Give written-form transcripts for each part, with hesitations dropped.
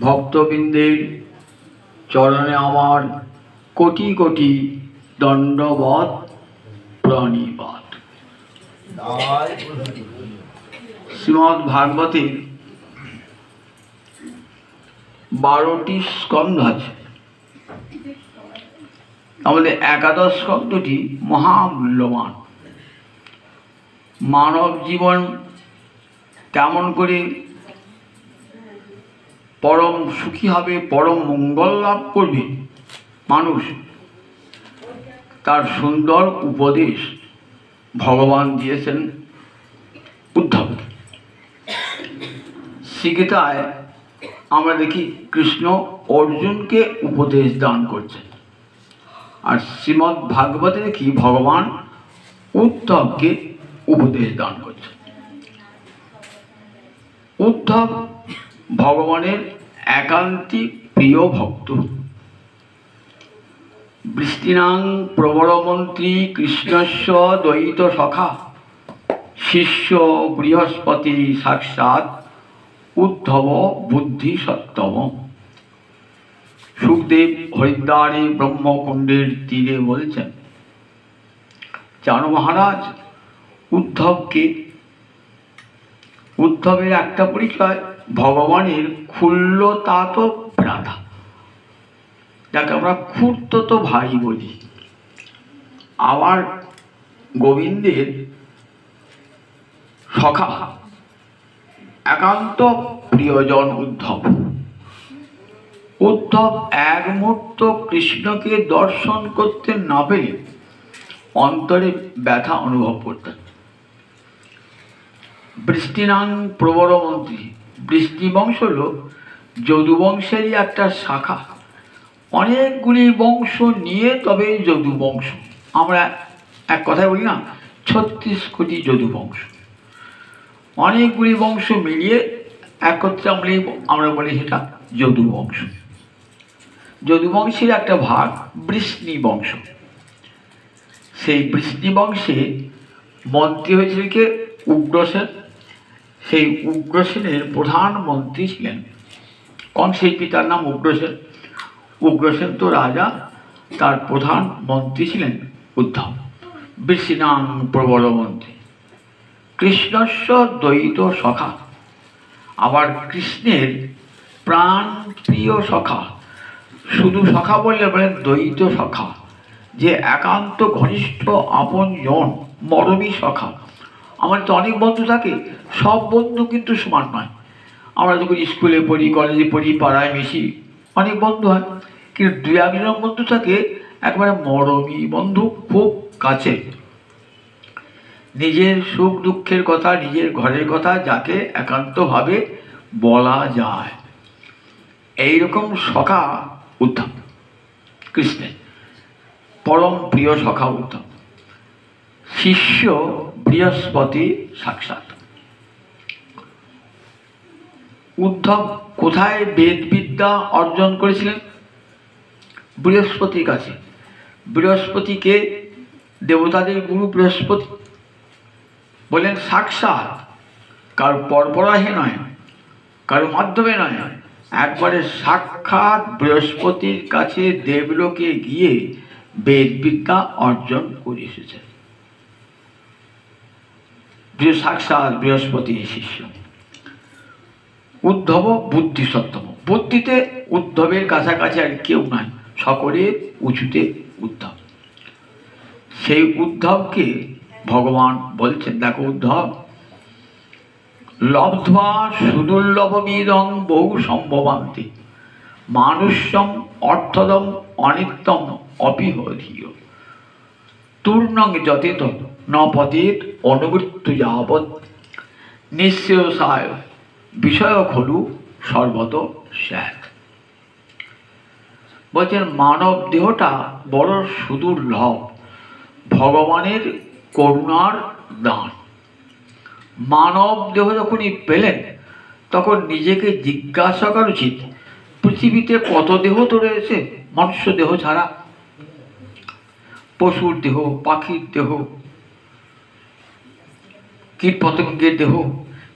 ভক্তবৃন্দের চরণে আমার কোটি কোটি দণ্ডবৎ প্রণিপাত। শ্রীমদ্ ভাগবতের 12টি স্কন্ধ আছে। আমাদের একাদশ স্কন্ধটি মহামূল্যবান। মানব জীবন কেমন করে পরম সুখী হবে, পরম মঙ্গল লাভ করবে মানুষ, তার সুন্দর উপদেশ ভগবান দিয়েছেন উদ্ধবকে। শ্রীগীতায় আমরা দেখি কৃষ্ণ অর্জুনকে উপদেশ দান করছেন, আর শ্রীমদ্ ভাগবতে দেখি ভগবান উদ্ধবকে উপদেশ দান করছেন। উদ্ধব ভগবানের একান্তিক প্রিয় ভক্ত। বৃষ্টিনাং প্রবরমন্ত্রী কৃষ্ণস্য দ্বৈত সখা শিষ্য বৃহস্পতি সাক্ষাৎ উদ্ধব বুদ্ধি সত্তম। সুখদেব হরিদ্বারে ব্রহ্মকুণ্ডের তীরে বলছেন, জানো মহারাজ, উদ্ধবের একটা পরিচয় ভগবানের ক্ষুল্লতাত ভ্রাতা, যাকে আমরা খুড়তো ভাই বলি। আবার গোবিন্দের সখা, একান্ত প্রিয়জন উদ্ধব। উদ্ধব এক মুহূর্ত কৃষ্ণকে দর্শন করতে না পেরে অন্তরে ব্যথা অনুভব করতেন। বৃষ্টিনাং প্রবরমন্ত্রী, বৃষ্টি বংশ হল যদুবংশেরই একটা শাখা। অনেকগুলি বংশ নিয়ে তবে যদুবংশ। আমরা এক কথায় বলি না, 36 কোটি যদুবংশ। অনেকগুলি বংশ মিলিয়ে একত্রে আমরা বলি সেটা যদুবংশ। যদুবংশের একটা ভাগ বৃষ্ণি বংশ। সেই বৃষ্ণি বংশে মন্ত্রী হয়েছিল কে? উগ্রসেন। সেই উগ্রসেনের প্রধান মন্ত্রী ছিলেন কংসের পিতার নাম উগ্রসেন। উগ্রসেন তো রাজা, তার প্রধান মন্ত্রী ছিলেন উদ্ধব। বৃষ্ণিনাং প্রবর মন্ত্রী কৃষ্ণস্য দ্বৈত সখা। আবার কৃষ্ণের প্রাণ প্রিয় সখা। শুধু সখা বললে বলেন দ্বৈত সখা, যে একান্ত ঘনিষ্ঠ আপন জন, মরমী সখা। আমার তো অনেক বন্ধু থাকে, সব বন্ধু কিন্তু সমান নয়। আমরা যখন স্কুলে পড়ি, কলেজে পড়ি, পাড়ায় মিশি, অনেক বন্ধু হয়, কিন্তু 2-1 বন্ধু থাকে একবারে মরমী বন্ধু, খুব কাছে। নিজের সুখ দুঃখের কথা, নিজের ঘরের কথা যাকে একান্তভাবে বলা যায়, এইরকম সখা উদ্ধব, কৃষ্ণের পরম প্রিয় সখা উদ্ধব। শিষ্য বৃহস্পতি সাক্ষাৎ। উদ্ধব কোথায় বেদবিদ্যা অর্জন করেছিলেন? বৃহস্পতির কাছে। বৃহস্পতিকে দেবতাদের গুরু বৃহস্পতি বলেন সাক্ষাৎ, কারো পরপরাহে নয়, কারো মাধ্যমে নয়, একবারে সাক্ষাৎ বৃহস্পতির কাছে দেবলোকে গিয়ে বেদবিদ্যা অর্জন করে এসেছেন। সাক্ষাৎ বৃহস্পতি শিষ্য। উদ্ধব বুদ্ধি সত্তম। বুদ্ধিতে উদ্ধবের কাছাকাছি আর কেউ নাই, সকলের উঁচুতে উদ্ধব। সেই উদ্ধবকে ভগবান বলছেন, দেখো উদ্ধব, লব্ধ্বা সুদুর্লভমিদং বহু সম্ভবান্তি মানুষ্যম অর্থদম অনিত্যম অপিহধীয় তূর্ণং যতেত ন পতেত অনুবৃত্তু যাবৎ নিঃশ্রেয়সায় বিষয় খলু সর্বত স্যাৎ। বলছেন মানব দেহটা বড় সুদুর্লভ, ভগবানের করুণার দান। মানব দেহ যখনই পেলেন তখন নিজেকে জিজ্ঞাসা করা উচিত, পৃথিবীতে কত দেহ তো রয়েছে মনুষ্য দেহ ছাড়া? পশুর দেহ, পাখির দেহ, কীটপতঙ্গের দেহ,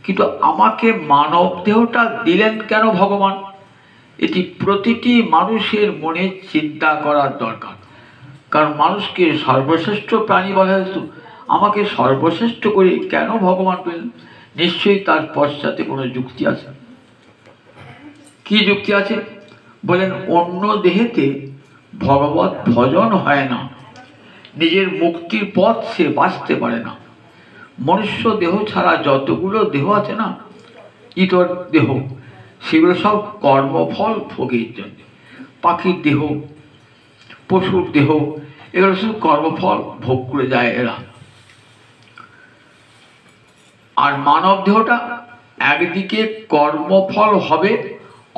কিন্তু আমাকে মানব দেহটা দিলেন কেন ভগবান? এটি প্রতিটি মানুষের মনে চিন্তা করার দরকার। কারণ মানুষকে সর্বশ্রেষ্ঠ প্রাণী বলা হয়েছে, আমাকে সর্বশ্রেষ্ঠ করে কেন ভগবান পেলেন? নিশ্চয়ই তার পশ্চাতে কোনো যুক্তি আছে। কি যুক্তি আছে? বলেন, অন্য দেহেতে ভগবত ভজন হয় না, নিজের মুক্তির পথ সে বাঁচতে পারে না। মনুষ্য দেহ ছাড়া যতগুলো দেহ আছে না, ইতর দেহ, সেগুলো সব কর্মফল ভোগের জন্য। পাখির দেহ, পশুর দেহ, এগুলো শুধু কর্মফল ভোগ করে যায় এরা। আর মানব দেহটা একদিকে কর্মফল হবে,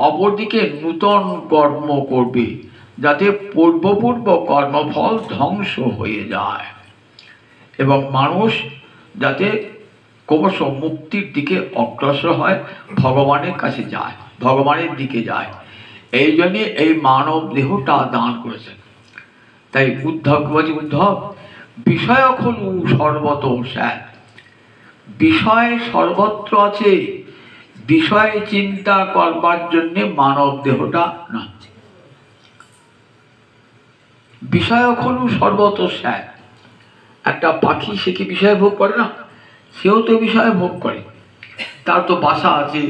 অপরদিকে নূতন কর্ম করবে, যাতে পূর্বপূর্ব কর্মফল ধ্বংস হয়ে যায় এবং মানুষ যাতে ক্রমশ মুক্তির দিকে অগ্রসর হয়, ভগবানের কাছে যায়, ভগবানের দিকে যায়। এই জন্যে এই মানব দেহটা দান করেছেন। তাই উদ্ধব বলছি, উদ্ধব বিষয় খলু সর্বত স্যার, বিষয় সর্বত্র আছে, বিষয় চিন্তা করবার জন্যে মানব দেহটা না। বিষয় খলু সর্বত স্যার, একটা পাখি সে কি বিষয় ভোগ করে না? সেও তো বিষয় ভোগ করে, তার তো বাসা আছে,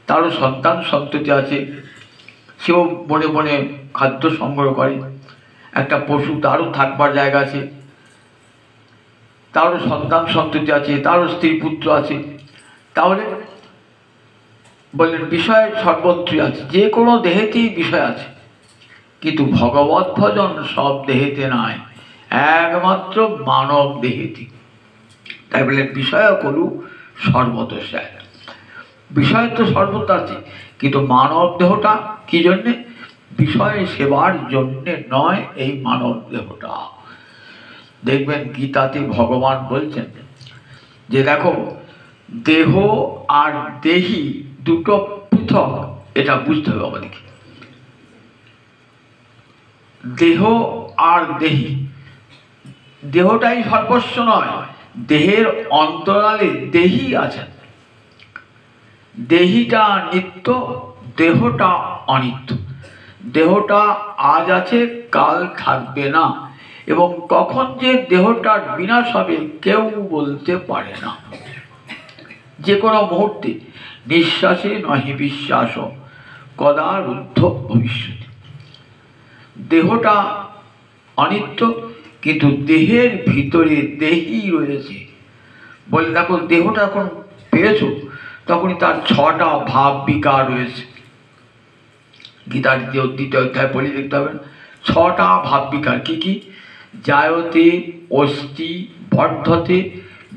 তারও সন্তান সন্ততি আছে, সেও বনে বনে খাদ্য সংগ্রহ করে। একটা পশু, তারও থাকবার জায়গা আছে, তারও সন্তান সন্ততি আছে, তারও স্ত্রী পুত্র আছে। তাহলে বললেন বিষয় সর্বত্রই আছে, যে কোনো দেহেতেই বিষয় আছে, কিন্তু ভগবত ভজন সব দেহেতে নাই, একমাত্র মানব দেহেতে। তাই বললেন বিষয় কলু সর্বত স্যার, বিষয় তো সর্বত্র আছে, কিন্তু মানব দেহটা কি জন্যে? বিষয় সেবার জন্যে নয় এই মানব দেহটা। দেখবেন গীতাতে ভগবান বলছেন যে দেখো, দেহ আর দেহি দুটো পৃথক, এটা বুঝতে হবে আমাদেরকে। দেহ আর দেহি, দেহটাই সর্বস্ব নয়, দেহের অন্তরালে দেহি আছেন। দেহিটা নিত্য, দেহটা অনিত্য। দেহটা আজ আছে, কাল থাকবে না, এবং কখন যে দেহটার বিনাশ হবে কেউ বলতে পারে না। যে কোনো মুহূর্তে, নিঃশ্বাসে নহি বিশ্বাস কদা রুদ্ধ ভবিষ্যৎ। দেহটা অনিত্য, কিন্তু দেহের ভিতরে দেহি রয়েছে। বলে দেখো, দেহটা যখন পেয়েছ তখনই তার 6টা ভাব বিকার রয়েছে। গীতার দ্বিতীয় অধ্যায় পড়ে দেখতে হবে 6টা ভাব বিকার কি কি? জায়তে, অস্তি, বর্ধতে,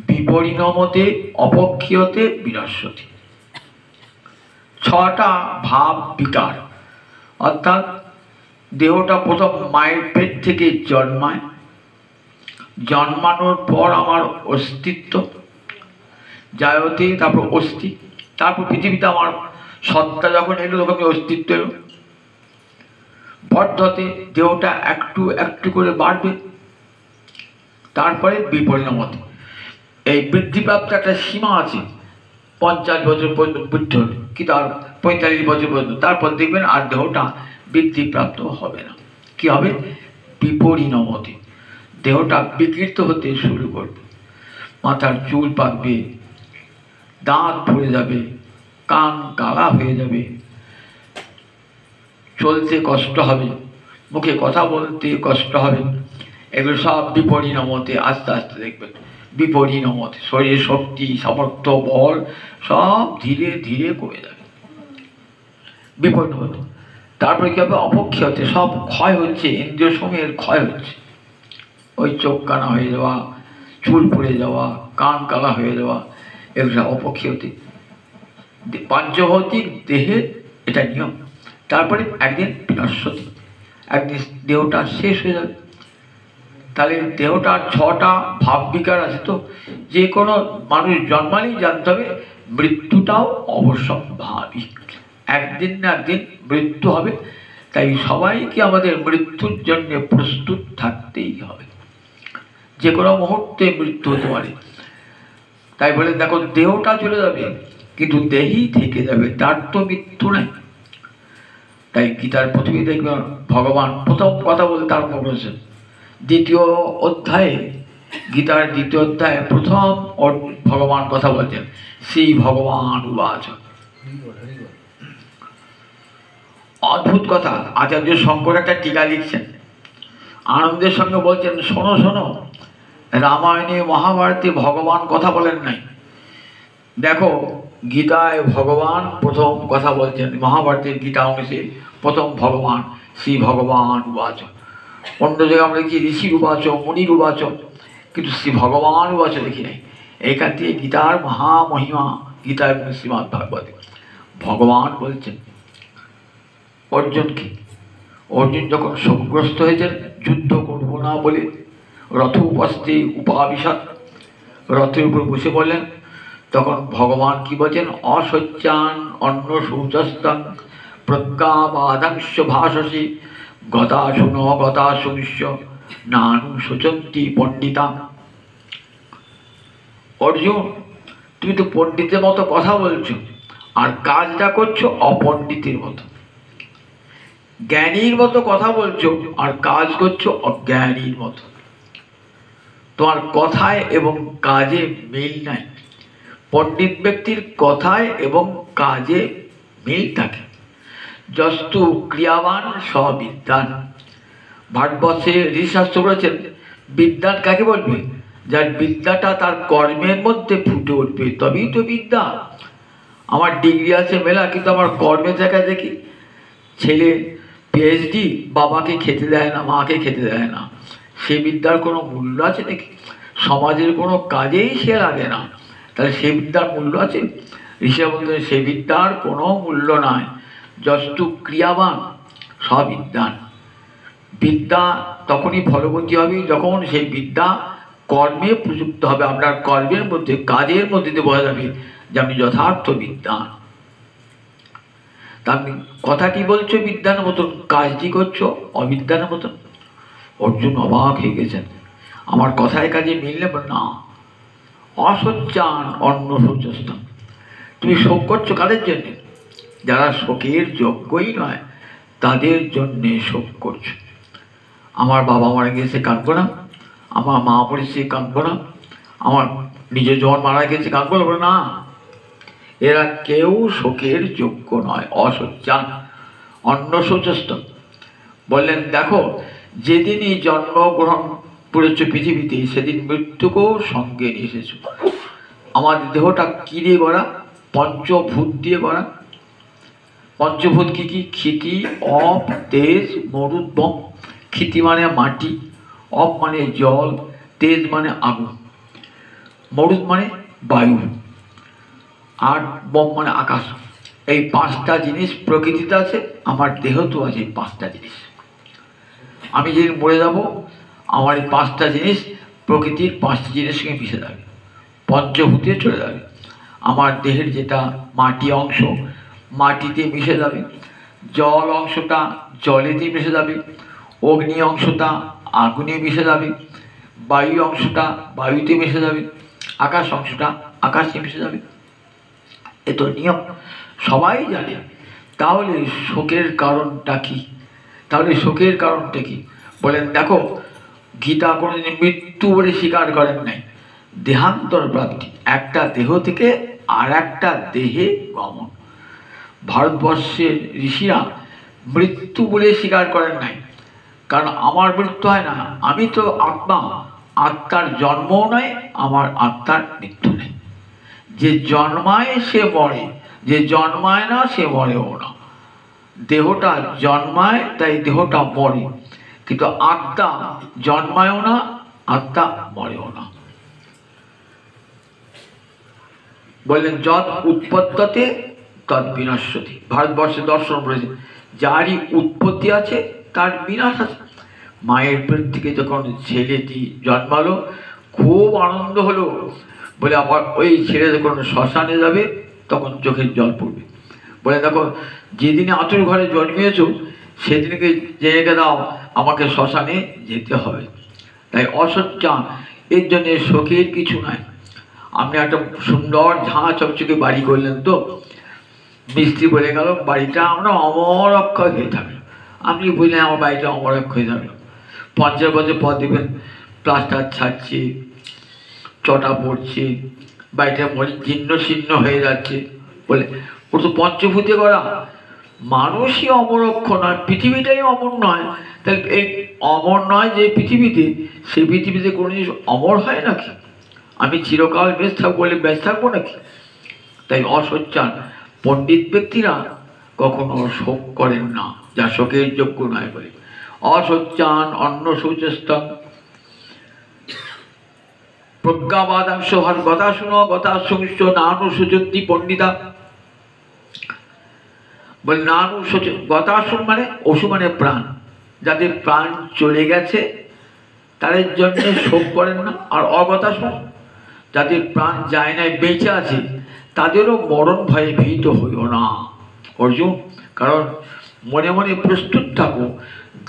বিপরিণমতে, অপক্ষীয়তে, বিনশ্যতে। 6টা ভাব বিকার। অর্থাৎ দেহটা প্রথম মায়ের পেট থেকে জন্মায়, জন্মানোর পর আমার অস্তিত্ব, জায়তে, তারপর অস্থি, তারপর পৃথিবীতে আমার সত্তা যখন এলো তখন অস্তিত্ব এলো। বর্ধতে, দেহটা একটু একটু করে বাড়বে, তারপরে বিপরিণমতে। এই বৃদ্ধিপ্রাপ্ত একটা সীমা আছে, 50 বছর পর্যন্ত বৃদ্ধি হবে, কি তার 45 বছর পর্যন্ত, তারপর দেখবেন আর দেহটা বৃদ্ধিপ্রাপ্ত হবে না। কি হবে? বিপরিণমতে, দেহটা বিকৃত হতে শুরু করবে, মাথার চুল পাকবে, দাঁত পড়ে যাবে, কান কালা হয়ে যাবে, চলতে কষ্ট হবে, মুখে কথা বলতে কষ্ট হবে। এগুলো সব বিপরিণমতে আস্তে আস্তে দেখবেন, বিপরিণমতে শরীরের শক্তি, সামর্থ্য, বল সব ধীরে ধীরে কমে যাবে। বিপরিণমতে তারপরে কি হবে? অপক্ষীয়তে, সব ক্ষয় হচ্ছে, ইন্দ্রিয় সমূহের ক্ষয় হচ্ছে। ওই চোখ কানা হয়ে যাওয়া, চুল পড়ে যাওয়া, কান কালা হয়ে যাওয়া, এগুলো অপক্ষীয়তে। পাঞ্চভৌতিক দেহে এটা নিয়ম। তারপরে একদিন বিনশ্বতি, একদিন দেহটা শেষ হয়ে যাবে। তাহলে দেহটার 6টা ভাব বিকার আছে, তো যে কোনো মানুষ জন্মালেই জানতে হবে মৃত্যুটাও অবশ্যম্ভাবী, একদিন না একদিন মৃত্যু হবে। তাই সবাইকে আমাদের মৃত্যুর জন্য প্রস্তুত থাকতেই হবে, যে কোনো মুহূর্তে মৃত্যু হতে পারে। তাই বলে দেখো, দেহটা চলে যাবে কিন্তু দেহি থেকে যাবে, তার তো মৃত্যু নেই। তাই গীতার প্রথমে দেখবেন ভগবান প্রথম কথা বলে আরম্ভ করেছেন। দ্বিতীয় অধ্যায়ে, গীতার দ্বিতীয় অধ্যায়ে প্রথম ভগবান কথা বলছেন, শ্রী ভগবান উবাচ। অদ্ভুত কথা, আচার্য শঙ্কর একটা টিকা লিখছেন, আনন্দের সঙ্গে বলছেন, শোনো শোনো, রামায়ণে মহাভারতে ভগবান কথা বলেন নাই। দেখো গীতায় ভগবান প্রথম কথা বলছেন, মহাভারতের গীতা অংশে প্রথম ভগবান শ্রী ভগবান উবাচ। অন্য জায়গায় আমরা দেখি ঋষির উবাচ, মুনির উবাচ, কিন্তু শ্রী ভগবান উবাচ দেখি নাই। এইখান থেকে গীতার মহামহিমা, গীতা এবং শ্রীমদ্ ভাগবতে ভগবান বলছেন অর্জুনকে। অর্জুন যখন শোকগ্রস্ত হয়েছেন, যুদ্ধ করব না বলে রথ উপস্থিতি উপাবিশাত, রথের উপর বসে বললেন, তখন ভগবান কি বলছেন, অসচ্যান অন্ন শৌচস্তাং প্রজ্ঞাবাদাংশ ভাষসি গতাসু ন গতাসুংশ নানু শোচন্তি পণ্ডিতা। অর্জুন, তুমি তো পণ্ডিতের মতো কথা বলছো, আর কাজটা করছো অপণ্ডিতের মতো। জ্ঞানীর মতো কথা বলছো আর কাজ করছো অজ্ঞানীর মতো। তোমার কথায় এবং কাজে মিল নাই। পণ্ডিত ব্যক্তির কথায় এবং কাজে মিল থাকে। যস্তু ক্রিয়াবান সবিদ্যান। ভারতবর্ষে ঋষিশাস্ত্র করেছেন, বিদ্যান কাকে বলবে? যার বিদ্যাটা তার কর্মের মধ্যে ফুটে উঠবে, তবেই তো বিদ্যা। আমার ডিগ্রি আছে মেলা, কিন্তু আমার কর্মের জায়গায় দেখি ছেলে পিএইচডি, বাবাকে খেতে দেয় না, মাকে খেতে দেয় না, সে বিদ্যার কোনো মূল্য আছে নাকি? সমাজের কোনো কাজেই সে লাগে না, তাহলে সে বিদ্যার মূল্য আছে? ঋষিরা বলতেন সে বিদ্যার কোনো মূল্য নাই। যস্তু ক্রিয়াবান সবিদ্যান। বিদ্যা তখনই ফলবতী হবে যখন সেই বিদ্যা কর্মে প্রযুক্ত হবে। আপনার কর্মের মধ্যে, কাজের মধ্যে দিয়ে বোঝা যাবে যে আপনি যথার্থ বিদ্যান। তা আপনি কথাটি বলছো বিদ্যার মতন, কাজটি করছো অবিদ্যার মতন। অর্জুন অবাক হয়ে গেছেন, আমার কথায় কাজে মিললে না। অসচ্যান অন্ন শৌচস্থান। তুমি শোক করছো কাদের জন্যে? যারা শোকের যোগ্যই নয় তাদের জন্যে শোক করছো। আমার বাবা মারা গিয়েছে কাঁদবো না, আমার মা পড়েছে কাঁদবো না, আমার নিজের জন মারা গেছে কাঁদবো না। এরা কেউ শোকের যোগ্য নয়। অসচ্যান অন্ন শৌচস্থ। বললেন দেখো, যেদিনই জন্মগ্রহণ করেছো পৃথিবীতে, সেদিন মৃত্যুকেও সঙ্গে নিয়ে এসেছো। আমাদের দেহটা কি দিয়ে গড়া? পঞ্চভূত দিয়ে গড়া। পঞ্চভূত কি কি? ক্ষিতি, অপ, তেজ, মরুদ, বম। ক্ষিতি মানে মাটি, অপ মানে জল, তেজ মানে আগুন, মরুদ মানে বায়ু, আর বম মানে আকাশ। এই পাঁচটা জিনিস প্রকৃতিতে আছে, আমার দেহতেও আছে এই পাঁচটা জিনিস। আমি যেদিন মরে যাব, আমার এই পাঁচটা জিনিস প্রকৃতির পাঁচটা জিনিসের সঙ্গে মিশে যাবে, পঞ্চভূতে চলে যাবে। আমার দেহের যেটা মাটি অংশ মাটিতে মিশে যাবে, জল অংশটা জলেতে মিশে যাবে, অগ্নি অংশটা আগুনে মিশে যাবে, বায়ু অংশটা বায়ুতে মিশে যাবে, আকাশ অংশটা আকাশে মিশে যাবে। এ তো নিয়ম, সবাই জানে। তাহলে শোকের কারণটা কি? বলেন দেখো, গীতা কোনোদিন মৃত্যু বলে স্বীকার করেন নাই। দেহান্তর প্রাপ্তি, একটা দেহ থেকে আর একটা দেহে গমন। ভারতবর্ষের ঋষিরা মৃত্যু বলে স্বীকার করেন নাই, কারণ আমার মৃত্যু হয় না, আমি তো আত্মা, আত্মার জন্মও নয়, আমার আত্মার মৃত্যু নেই। যে জন্মায় সে মরে, যে জন্মায় না সে মরেও না। দেহটা জন্মায় তাই দেহটা মরে, কিন্তু আত্মা জন্মায়ও না, আত্মা মরেও না। বললেন যৎ উৎপত্তিতে তৎ বিনশ্যতি। ভারতবর্ষে দর্শন বলেছে, যারই উৎপত্তি আছে তার বিনাশ আছে। মায়ের পেট থেকে যখন ছেলেটি জন্মালো, খুব আনন্দ হলো, বলে আবার ওই ছেলে যখন শ্মশানে যাবে তখন চোখের জল পড়বে। বলে দেখো, যেদিন আতুর ঘরে জন্মিয়েছ সেদিনকে জেনে দাও আমাকে শ্মশানে যেতে হবে। তাই অসচ্যান, এর জন্যে শোকের কিছু নাই। আপনি একটা সুন্দর ঝাঁ চকচকে বাড়ি করলেন, তো মিস্ত্রি বলে গেল বাড়িটা আমরা অমর অক্ষয় হয়ে থাকলো। আপনি বুঝলেন আমার বাড়িটা অমর অক্ষয় থাকলো। 50 বছর পর দেখবেন প্লাস্টার ছাড়ছে, চটা পড়ছে, বাড়িটা জীর্ণ শীর্ণ হয়ে যাচ্ছে। বলে ও তো পঞ্চভূতে করা, মানুষই অমর অক্ষয় নয়, পৃথিবীটাই অমর নয়। তাহলে এই অমর নয় যে পৃথিবীতে, সেই পৃথিবীতে কোনো জিনিস অমর হয় নাকি? আমি চিরকাল বেশ থাকবো বলে বেশ থাকবো নাকি? তাই অসচ্চান পণ্ডিত ব্যক্তিরা কখনো শোক করেন না, যা শোকের যোগ্য নয় বলে। অসচ্চান অন্ন শৌচস্তং প্রজ্ঞাবাদাংশ ভার গতা শুনো গতা সংশ্চ নানু সুচন্তি পণ্ডিতা। বলে নানু গতাসুর মানে অসু মানে প্রাণ, যাদের প্রাণ চলে গেছে তাদের জন্য শোক করেন না। আর অগতাসুর যাদের প্রাণ যায় নাই, বেঁচে আছে, তাদেরও মরণ ভয়ে ভীত হইও না অর্জুন। কারণ মনে মনে প্রস্তুত থাকো,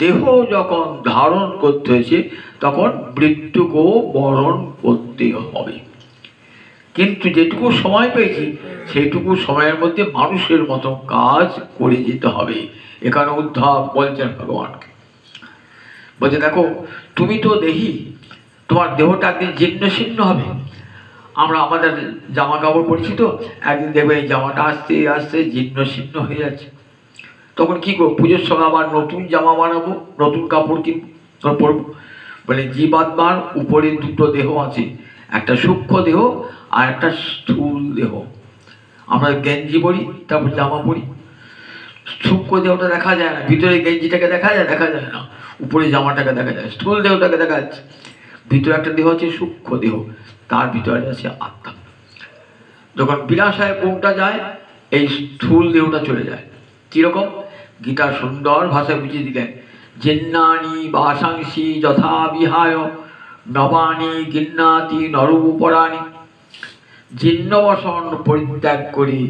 দেহ যখন ধারণ করতে হয়েছে তখন মৃত্যুকেও বরণ করতে হবে। কিন্তু যেটুকু সময় পেয়েছি সেইটুকু সময়ের মধ্যে মানুষের মতো কাজ করে যেতে হবে। এখানে উদ্ধব বলছেন ভগবানকে, বলছে দেখো তুমি তো দেহি, তোমার দেহটা একদিন জীর্ণ শীর্ণ হবে। আমরা আমাদের জামা কাপড় পরছি, তো একদিন দেখবে এই জামাটা আস্তে আস্তে জীর্ণ শীর্ণ হয়ে যাচ্ছে। তখন কি করবো? পুজোর সময় আবার নতুন জামা বানাবো, নতুন কাপড় কিনবো, পরবো। বলে জীবাত্মার উপরে দুটো দেহ আছে, একটা সূক্ষ্ম দেহ আর একটা স্থূল দেহ। আমরা গেঞ্জি পরি, তারপর জামা পরি। সূক্ষ্ম দেহটা দেখা যায় না, ভিতরে গেঞ্জিটাকে দেখা যায়, দেখা যায় না। উপরে জামাটাকে দেখা যায়, স্থূল দেহটাকে দেখা যাচ্ছে। ভিতরে একটা দেহ আছে সূক্ষ্ম দেহ, তার ভিতরে আছে আত্মা। যখন বিলাসায় কোনটা যায়, এই স্থূল দেহটা চলে যায়। কিরকম? গীতা সুন্দর ভাষায় বুঝিয়ে দিলেন, জিন্নানি বাসাংসি যথা বিহায় নবানি গিন্নাতি নরূপরানি। জীর্ণ বসন পরিত্যাগ করি,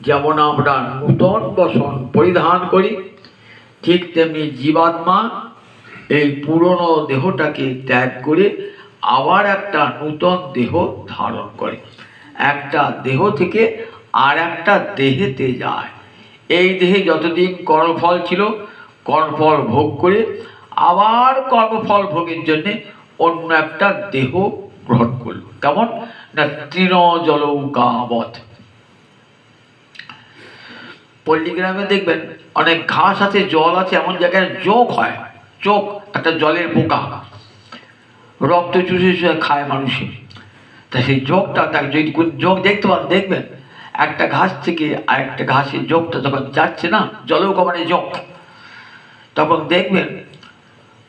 যেমন আমরা নূতন বসন পরিধান করি, ঠিক তেমনি জীবাত্মা এই পুরনো দেহটাকে ত্যাগ করে আবার একটা নূতন দেহ ধারণ করে। একটা দেহ থেকে আর একটা দেহেতে যায়। এই দেহে যতদিন কর্মফল ছিল, কর্মফল ভোগ করে আবার কর্মফল ভোগের জন্যে অন্য একটা দেহ গ্রহণ করল। কেমন না তৃণ জলৌকাবৎ। পল্লীগ্রামে দেখবেন অনেক ঘাস আছে, জল আছে, এমন জায়গায় জোক হয়। চোখ একটা জলের পোকা, রক্ত চুষে চুষে খায় মানুষের। তা সেই যোগটা, তার যদি কোন যোগ দেখতে পান, দেখবেন একটা ঘাস থেকে আরেকটা ঘাসের যোগটা যখন যাচ্ছে না, জলৌকা মানে যোগ, তখন দেখবেন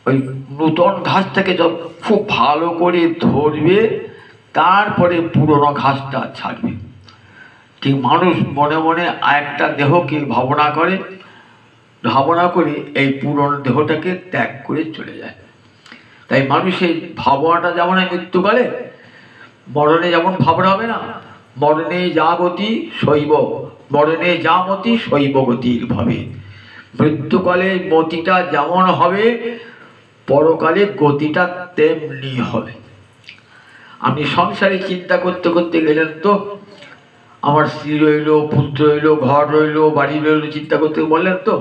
ওই নূতন ঘাসটাকে যখন খুব ভালো করে ধরবে, তারপরে পুরনো ঘাসটা ছাড়বে। ঠিক মানুষ মনে মনে আরেকটা দেহকে ভাবনা করে, ভাবনা করে এই পুরনো দেহটাকে ত্যাগ করে চলে যায়। তাই মানুষের ভাবনাটা যেমন মৃত্যুকালে, মরণে যেমন ভাবনা হবে না, মরণে যা গতি শৈব, মরণে যা মতি শৈব গতির ভাবে। মৃত্যুকালে মতিটা যেমন হবে, পরকালে গতিটা তেমনি হবে। আপনি সংসারে চিন্তা করতে করতে গেলেন, তো আমার স্ত্রী রইল, পুত্র রইল, ঘর রইল, বাড়ি রইল, চিন্তা করতে বললেন, তো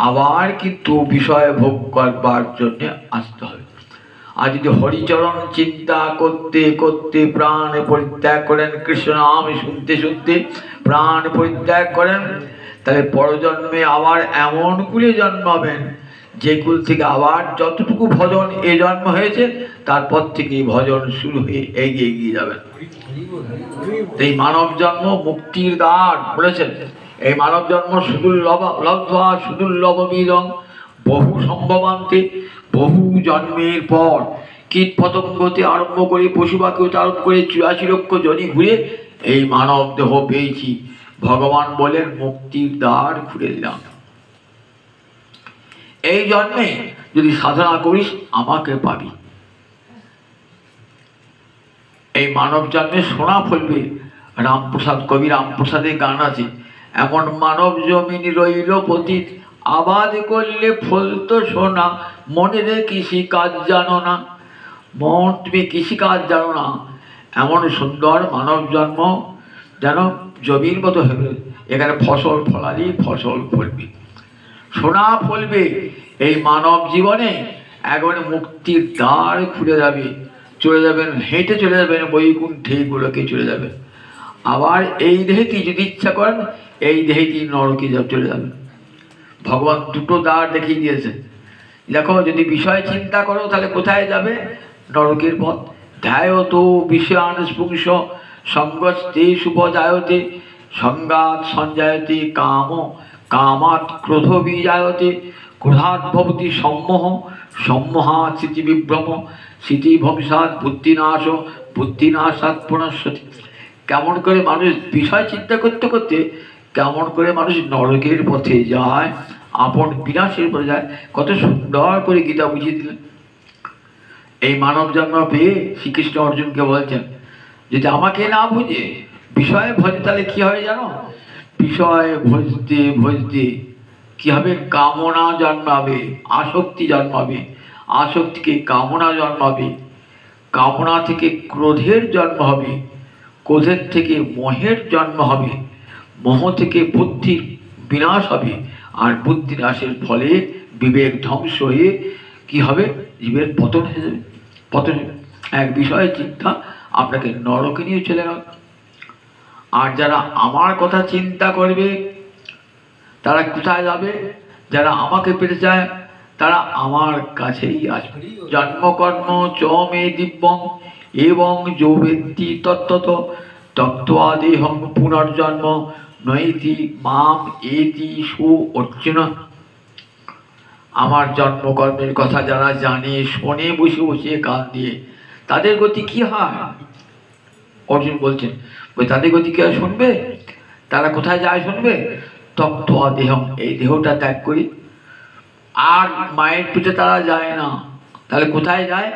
আবার কিন্তু বিষয় ভোগ করবার জন্য আসতে হবে। আর যদি হরিচরণ চিন্তা করতে করতে প্রাণ পরিত্যাগ করেন, কৃষ্ণ নাম শুনতে শুনতে প্রাণ পরিত্যাগ করেন, তাহলে পরজন্মে আবার এমন কুলে জন্মাবেন যে কুল থেকে আবার যতটুকু ভজন এ জন্ম হয়েছে, তারপর থেকে ভজন শুরু হয়ে এগিয়ে এগিয়ে যাবেন। এই মানব জন্ম মুক্তির দ্বার বলেছেন। এই মানব জন্ম সুদুর্লভ লব্ধা সুদুর্লভমিদং বহু সম্ভবান্তে। বহু জন্মের পর কীট পতঙ্গতে আরম্ভ করে পশু পাখি আরম্ভ করে 84 লক্ষ জনি ঘুরে এই মানব দেহ পেয়েছি। ভগবান বলেন মুক্তির দ্বার খুলে দিলাম। এই জন্মে যদি সাধনা করিস আমাকে পাবি। এই মানব জন্মে সোনা ফলবে। রামপ্রসাদ, কবি রামপ্রসাদের গান আছে, এমন মানব জমিন রইল পতিত, আবাদ করলে ফলতো সোনা, মনে রে কৃষি কাজ জানো না। মন, তুমি কৃষি কাজ জানো না, এমন সুন্দর মানব জন্ম যেন জমির মতো হবে, এখানে ফসল ফলালি ফসল ফলবে, সোনা ফলবে। এই মানব জীবনে একবারে মুক্তির দ্বার খুলে যাবে, চলে যাবেন, হেঁটে চলে যাবেন বৈকুণ্ঠে, গোলকে চলে যাবেন। আবার এই দেহেটি যদি ইচ্ছা করেন এই দেহেটি নরকে চলে যাবেন। ভগবান দুটো দ্বার দেখিয়ে দিয়েছেন। দেখো, যদি বিষয় চিন্তা করো তাহলে কোথায় যাবে? নরকের পথ। ধ্যায়ত বিষয়ান স্পুংস সঙ্গস্তে সুপজায়তে সংঘাত সঞ্জায়তে কাম কামাৎ ক্রোধ বিজায়তে ক্রোধাৎ ভবতি সম্মোহ সম্মোহাৎ স্মৃতি বিভ্রম স্মৃতি ভংসাৎ বুদ্ধিনাশ বুদ্ধিনাশাৎ পুনঃসতি। কেমন করে মানুষ বিষয় চিন্তা করতে করতে কেমন করে মানুষ নরকের পথে যায়, আপন বিনাশের পথে যায়। কত সুন্দর করে গীতা বুঝিয়ে দিলেন। এই মানব জন্ম পেয়ে শ্রীকৃষ্ণ অর্জুনকে বলছেন, যদি আমাকে না বুঝে বিষয়ে ভজে তাহলে কি হবে জানো? বিষয়ে ভজতে ভজতে কি হবে? কামনা জন্মাবে, আসক্তি জন্মাবে, আসক্তিকে কামনা জন্মাবে, কামনা থেকে ক্রোধের জন্ম হবে, ক্রোধের থেকে মোহের জন্ম হবে, মোহ থেকে বুদ্ধির বিনাশ হবে, আর বুদ্ধি নাশের ফলে বিবেক ধ্বংস হয়ে কি হবে? জীবের পতন হয়ে যাবে, পতন হবে। এক বিষয়ের চিন্তা আপনাকে নরকে নিয়ে চলে গেল। আর যারা আমার কথা চিন্তা করবে তারা কোথায় যাবে? যারা আমাকে পেতে চায় তারা আমার কাছেই আসবে। জন্মকর্ম চ মে দিব্যং এবং যো ব্যক্তি তত্ত্বত তত্ত্বা দেহং পুনর্জন্ম নৈতি মাম এতি সু অর্জুন। আমার জন্মকর্মের কথা যারা জানে, শোনে বসে বসে কান দিয়ে, তাদের গতি কি হয়? অর্জুন বলছেন, ওই তাদের গতি কি শুনবে? তারা কোথায় যায় শুনবে? তত্ত্বা দেহং, এই দেহটা ত্যাগ করি। আর মায়ের পিঠে তারা যায় না, তাহলে কোথায় যায়?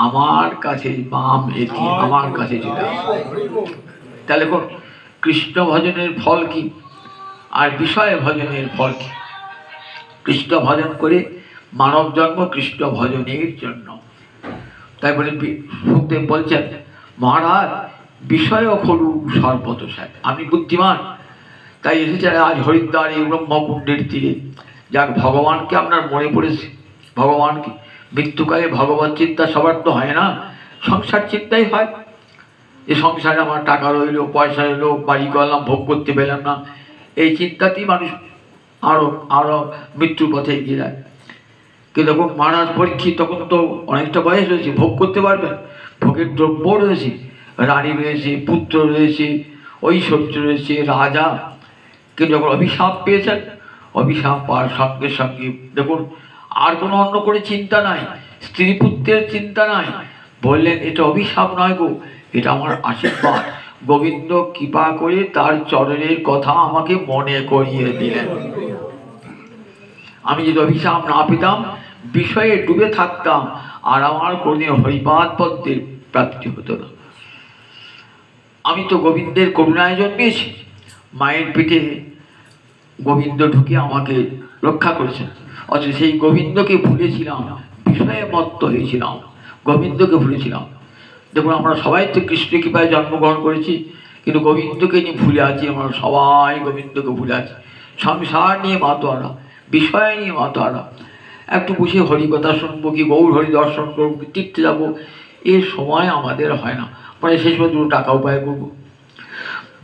আমার কাছে, মাম এতি, আমার কাছে চলে আসে। তাহলে কোন কৃষ্ণ ভজনের ফল কি আর বিষয় ভজনের ফল কি? কৃষ্ণ ভজন করে মানব জন্ম কৃষ্ণ ভজনের জন্য। তাই বলে সুখদেব বলছেন, মহারাজ বিষয় খলু সর্বত সাথ, আমি বুদ্ধিমান তাই এসেছেন আজ হরিদ্বার এই ব্রহ্মকুণ্ডের তীরে। যাক, ভগবানকে আপনার মনে পড়েছে। ভগবানকে মৃত্যুকালে ভগবত চিন্তা সবার তো হয় না, সংসার চিন্তাই হয়। যে সংসারে আমার টাকা রইলো, পয়সা রইলো, বাড়ি করলাম, ভোগ করতে পেলাম না, এই চিন্তাতেই মানুষ আরো আরো মৃত্যুর পথে এগিয়ে যায়। কিন্তু যখন মহারাজ পরীক্ষিত, তখন তো অনেকটা বয়স রয়েছে, ভোগ করতে পারবেন, ভোগের দ্রব্য রয়েছে, রানী রয়েছে, পুত্র রয়েছে, ঐশ্বর্য রয়েছে, রাজা। কিন্তু যখন অভিশাপ পেয়েছেন, অভিশাপ পাওয়ার সঙ্গে সঙ্গে দেখুন আর কোনো অন্য করে চিন্তা নাই, স্ত্রী পুত্রের চিন্তা নাই। বললেন, এটা অভিশাপ নয় গো, এটা আমার আশীর্বাদ। গোবিন্দ কৃপা করে তার চরণের কথা আমাকে মনে করিয়ে দিলেন। আমি যদি অভিশাপ না পেতাম, বিষয়ে ডুবে থাকতাম, আর আমার কোনদিন হরিপাদ পদ্মের প্রাপ্তি হতো না। আমি তো গোবিন্দের করুণায় জন্মেছি। মায়ের পেটে গোবিন্দ ঢুকে আমাকে রক্ষা করেছেন, অথচ সেই গোবিন্দকে ভুলেছিলাম, বিষয়ে মত্ত হয়েছিলাম, গোবিন্দকে ভুলেছিলাম। দেখুন, আমরা সবাই তো কৃষ্ণ কৃপায় জন্মগ্রহণ করেছি, কিন্তু গোবিন্দকে নিয়ে ভুলে আছি। আমরা সবাই গোবিন্দকে ভুলে আছি। সংসার নিয়ে মাতোয়ারা, বিষয় নিয়ে মাতোয়ারা। একটু বসে হরিকথা শুনবো, কি গৌর হরি দর্শন করবো, কি তীর্থে যাবো, এর সময় আমাদের হয় না। মানে সেই সময় দুটো টাকা উপায় করবো,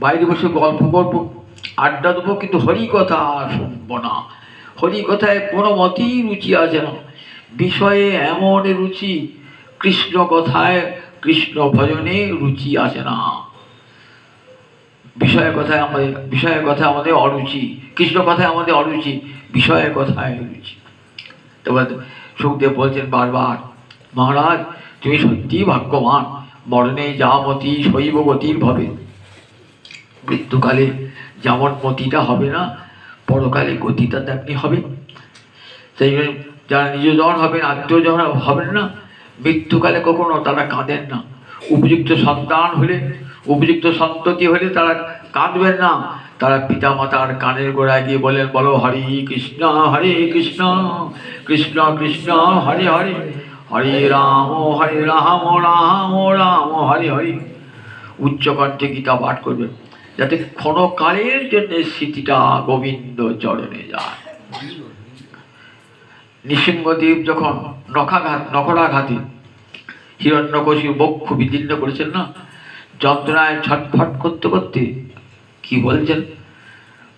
বাইরে বসে গল্প করবো, আড্ডা দেবো, কিন্তু হরিকথা শুনবো না। হরিকথায় কোনো মতেই রুচি আছে না। বিষয়ে এমন রুচি, কৃষ্ণ কথায়, কৃষ্ণ ভজনে রুচি আসে না। বিষয়ের কথায় আমাদের অরুচি, কৃষ্ণ কথায় আমাদের অরুচি, বিষয়ের কথায় রুচি। তবে সুখদেব বলছেন বারবার, মহারাজ তুমি সত্যি ভাগ্যবান, মরণে যা মতি শৈব গতির ভবে। মৃত্যুকালে যেমন মতিটা হবে না, পরকালে গতিটা তেমনি হবে। সেই জন্য যারা নিজজন হবেন, আত্মীয়জন হবেন না, মৃত্যুকালে কখনো তারা কাঁদেন না। উপযুক্ত সন্তান হলে, উপযুক্ত সন্ততি হলে তারা কাঁদবেন না। তারা পিতা মাতার কানের গোড়ায় গিয়ে বলেন, বলো হরে কৃষ্ণ কৃষ্ণ কৃষ্ণ হরে হরে, হরে রাম রাম রাম হরে হরে। উচ্চকণ্ঠে গীতা পাঠ করবেন, যাতে ক্ষণকালের জন্য স্মৃতিটা গোবিন্দ চরণে যায়। নৃসিংহদেব যখন নখরাঘাতে হিরণ্যকশির বক্ষ বিদীর্ণ করেছেন না, যন্ত্রণায় ছটফট করতে করতে কি বলছেন,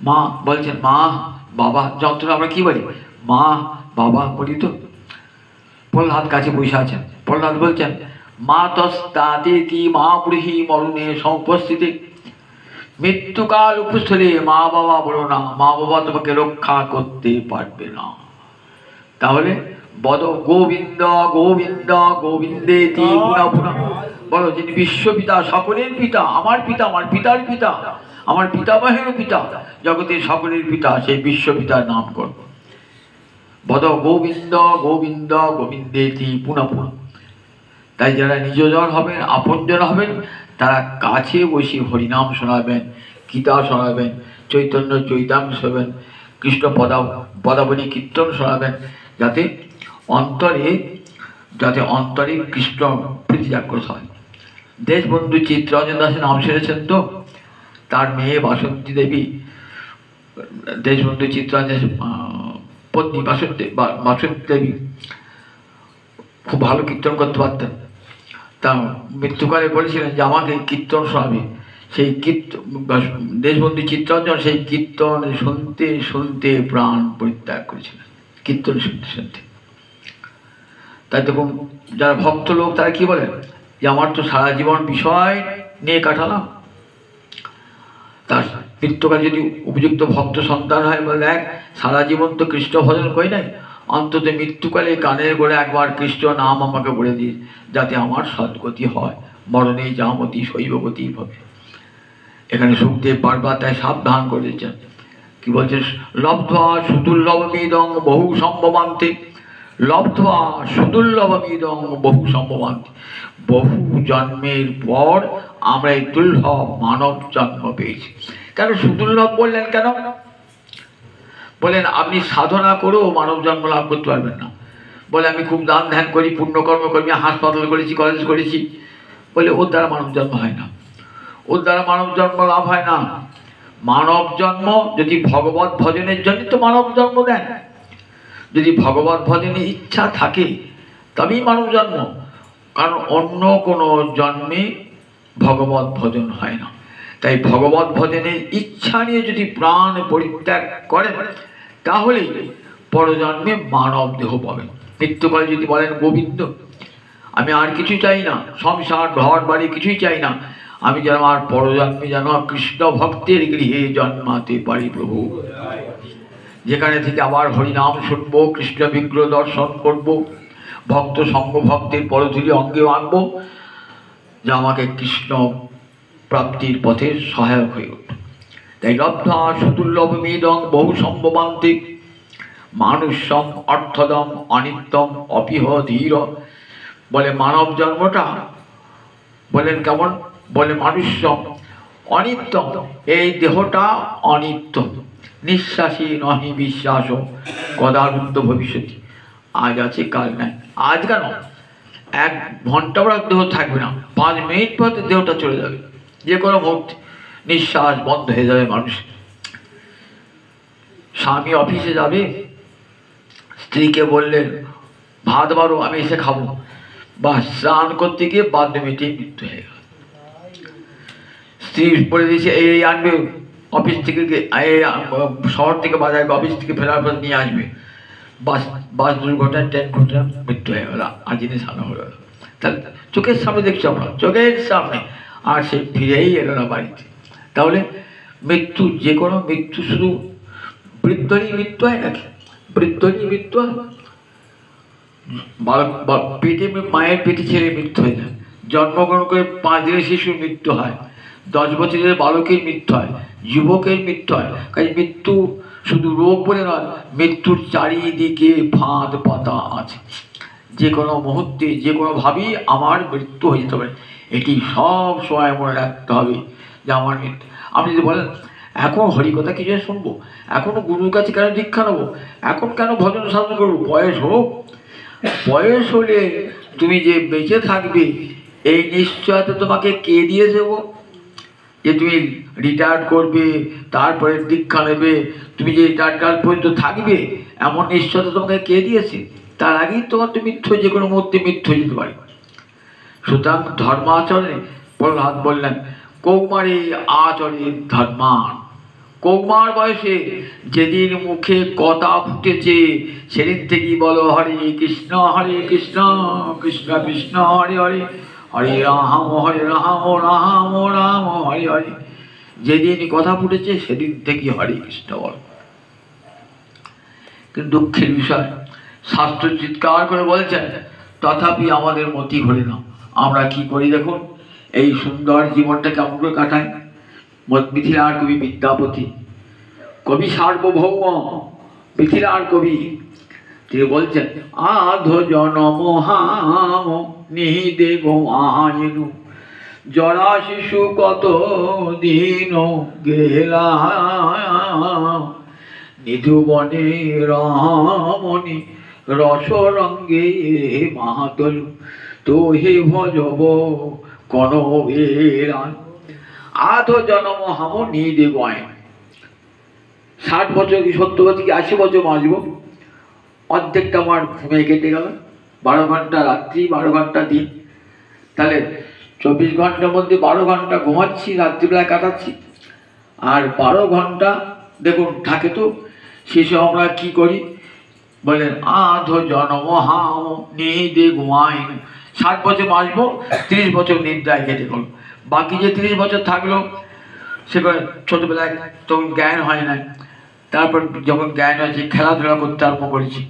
মা বলছেন মা বাবা, যন্ত্রণা আমরা কি বলি, মা বাবা বলি তো। প্রহ্লাদ কাছে বসে আছেন, প্রহ্লাদ বলছেন মা তস্তাতি মা ব্রুহি মরণে সমুপস্থিতি, মৃত্যুকাল উপস্থলে মা বাবা বলো না, মা বাবা তোমাকে রক্ষা করতে পারবে না। তাহলে বদ গোবিন্দ গোবিন্দ গোবিন্দেতি পুনঃ পুনঃ বলো, যিনি বিশ্বপিতা, সকলের পিতা, আমার পিতা, আমার পিতার পিতা, আমার পিতামহের পিতা, জগতের সকলের পিতা, সেই বিশ্বপিতার নাম কর। বদ গোবিন্দ গোবিন্দ গোবিন্দেতি পুনঃ পুনঃ। তাই যারা নিজজন হবেন, আপনজন হবেন, তারা কাছে বসে হরিনাম শোনাবেন, গীতা শোনাবেন, চৈতন্য চৈতামৃত শোনাবেন, কৃষ্ণ পদাবলী কীর্তন শোনাবেন, যাতে অন্তরে কৃষ্ণ প্রীতি জাগ্রত হয়। দেশবন্ধু চিত্তরঞ্জন দাসের নাম শুনেছেন তো? তার মেয়ে বাসন্তী দেবী, দেশবন্ধু চিত্তরঞ্জন পত্নী বাসন্তী দেবী খুব ভালো কীর্তন করতে পারতেন। তা মৃত্যুকালে বলেছিলেন যে আমাকে কীর্তন শোনাবে। সেই দেশবন্ধু চিত্তরঞ্জন সেই কীর্তন শুনতে শুনতে প্রাণ পরিত্যাগ করেছিলেন, কীর্তন শুনতে শুনতে। তাই তখন যারা ভক্ত লোক তারা কি বলেন যে আমার তো সারা জীবন বিষয় নিয়ে কাটালাম, তার মৃত্যুকালে যদি উপযুক্ত ভক্ত সন্তান হয়, বলে দেখ সারা জীবন তো কৃষ্ণ ভজন করি নাই, অন্তত মৃত্যুকালে কানের গোড়ে একবার কৃষ্ণ নাম আমাকে বলে দিস, যাতে আমার সদ্গতি হয়, মরণে যামতি শৈবগতি হবে। এখানে সুখদেব বারবার তাই সাবধান করে দিচ্ছেন, কি বলছেন, লব্ধ্বা সুদুর্লভমিদং বহু সম্ভবান্তে, লব্ধ্বা সুদুর্লভমিদং বহু সম্ভবান্তে। বহু জন্মের পর আমরা এই দুর্লভ মানব জন্ম পেয়েছি। কেন সুদুর্লভ বললেন কেন? বলেন আপনি সাধনা করেও মানব জন্ম লাভ করতে পারবেন না। বলে আমি খুব দান ধ্যান করি, পুণ্যকর্ম করি, হাসপাতাল করেছি, কলেজ করেছি, বলে ওর দ্বারা মানব জন্ম হয় না, ওর দ্বারা মানব জন্ম লাভ হয় না। মানব জন্ম যদি ভগবত ভজনের জন্য তো মানব জন্ম দেন, যদি ভগবত ভজনের ইচ্ছা থাকে তবেই মানব জন্ম, কারণ অন্য কোনো জন্মে ভগবত ভজন হয় না। তাই ভগবত ভজনের ইচ্ছা নিয়ে যদি প্রাণ পরিত্যাগ করেন তাহলে পরজন্মে মানব দেহ পাবেন। মৃত্যুকালে যদি বলেন গোবিন্দ আমি আর কিছু চাই না, সংসার ঘর বাড়ি কিছুই চাই না, আমি যেন আর পরজন্মে যেন কৃষ্ণ ভক্তের গৃহে জন্মাতে পারি প্রভু, যেখানে থেকে আবার হরিনাম শুনবো, কৃষ্ণ বিগ্রহ দর্শন করব, ভক্ত সঙ্গ ভক্তের পরধুলি অঙ্গে আনবো, যা আমাকে কৃষ্ণ প্রাপ্তির পথে সহায়ক হয়ে উঠবে। তাই লব্ধা সুদুর্লভমিদং বহু সম্ভবান্তে মানুষম অর্থদম অনিত্যম অপিহ ধীর। বলে মানব জন্মটা বলেন কেমন, বলে মানুষম অনিত্যম, এই দেহটা অনিত্য, নিঃশ্বাসী নহি বিশ্বাস কদারুদ্ধ ভবিষ্যৎ, আজ আছে কাল নাই। আজ কেন 1 ঘন্টা পর দেহ থাকবে না, 5 মিনিট পর দেহটা চলে যাবে, যে কোনো মুহূর্তে নিঃশ্বাস বন্ধ হয়ে যাবে মানুষ। স্বামী অফিসে যাবে, স্ত্রীকে বললেন ভাত বাড়ো আমি এসে খাবো, বা স্নান করতে গিয়ে বাথরুমেতে মৃত্যু হয়ে গেল। স্ত্রী বলে দিয়েছে এই আনবে অফিস থেকে, শহর থেকে বাজার অফিস থেকে ফেরার পর নিয়ে আসবে, বাস দুর্ঘটনা ট্রেন ঘটনা মৃত্যু হয়ে গেল, আর জিনিস আনা হলো। তাহলে চোখের সামনে দেখছি আমরা, চোখের সামনে, আর সে ফিরেই এলো না বাড়িতে। তাহলে মৃত্যু, যে কোনো মৃত্যু শুধু বৃদ্ধরই মৃত্যু হয় নাকি? বৃদ্ধরই মৃত্যু হয়? পেটে মায়ের পেটে ছেলে মৃত্যু হয়ে যায়, জন্মগ্রহণ করে 5 দিনের শিশুর মৃত্যু হয়, 10 বছরের বালকের মৃত্যু হয়, যুবকের মৃত্যু হয়। কাজে মৃত্যু শুধু রোগ বলে নয়, মৃত্যুর চারিদিকে ফাঁদ পাতা আছে, যে কোনো মুহূর্তে যে কোনোভাবেই আমার মৃত্যু হয়ে যেতে পারে। এটি সব সময় মনে রাখতে হবে যে আমার মৃত্যু। আপনি যদি বলেন এখন হরিকথা কিছু শুনবো, এখনো গুরুর কাছে কেন দীক্ষা নেবো, এখন কেন ভজন সাধন করবো, বয়স হোক, বয়স হলে তুমি যে বেঁচে থাকবে এই নিশ্চয়তা তোমাকে কে দিয়েছে গো? যে তুমি রিটায়ার্ড করবে, তারপরে দীক্ষা নেবে, তুমি যে রিটায়ারকাল পর্যন্ত থাকবে, এমন নিশ্চয়তা তোমাকে কে দিয়েছে? তার আগেই তোমার তো মৃত্যু, যে কোনো মুহূর্তে মৃত্যু হয়ে যেতে পারে। সুতরাং ধর্মাচরণে প্রহ্লাদ বললেন, কৌমারে আচরে ধর্মান। কৌমার বয়সে যেদিন মুখে কথা ফুটেছে, সেদিন থেকেই বলো হরে কৃষ্ণ কৃষ্ণ কৃষ্ণ হরে হরে, হরে রাম রাম রাম হরে হরে। যেদিন কথা ফুটেছে সেদিন থেকেই হরে কৃষ্ণ বল। কিন্তু দুঃখের বিষয়, শাস্ত্র চিৎকার করে বলছেন, তথাপি আমাদের মতি ঘরে না। আমরা কি করি দেখুন, এই সুন্দর জীবনটা কেমন করে কাটাই। মিথিলার কবি বিদ্যাপতি, কবি সার্বভৌম মিথিলার কবি, তিনি বলছেন, আধো জনম হাম নিহিদে গো আইনু, জরা শিশু কত দিন গেলা, নিধুবনে রমণী রসরঙ্গে মাতলু, তো হে ভজব কনবেরা। আধো জনম হাম নিহিদে গো আইনু, 60 বছর কি 70 বছর কি 80 বছর বাঁচব, অর্ধেকটা আমার ঘুমে কেটে গেল। 12 ঘন্টা রাত্রি, 12 ঘন্টা দিন, তাহলে 24 ঘন্টার মধ্যে 12 ঘন্টা ঘুমাচ্ছি, রাত্রিবেলায় কাটাচ্ছি, আর 12 ঘন্টা দেখুন থাকে তো। শেষে আমরা কি করি বলেন, আধো জনম হাম নিহিদে ঘুমাইন। 60 বছর বাঁচবো, 30 বছর নিদ্রায় কেটে গেল। বাকি যে 30 বছর থাকলো, সেখানে ছোটবেলায় তখন জ্ঞান হয় না, তারপর যখন জ্ঞান হয়েছে খেলাধুলা করতে আরম্ভ করেছি,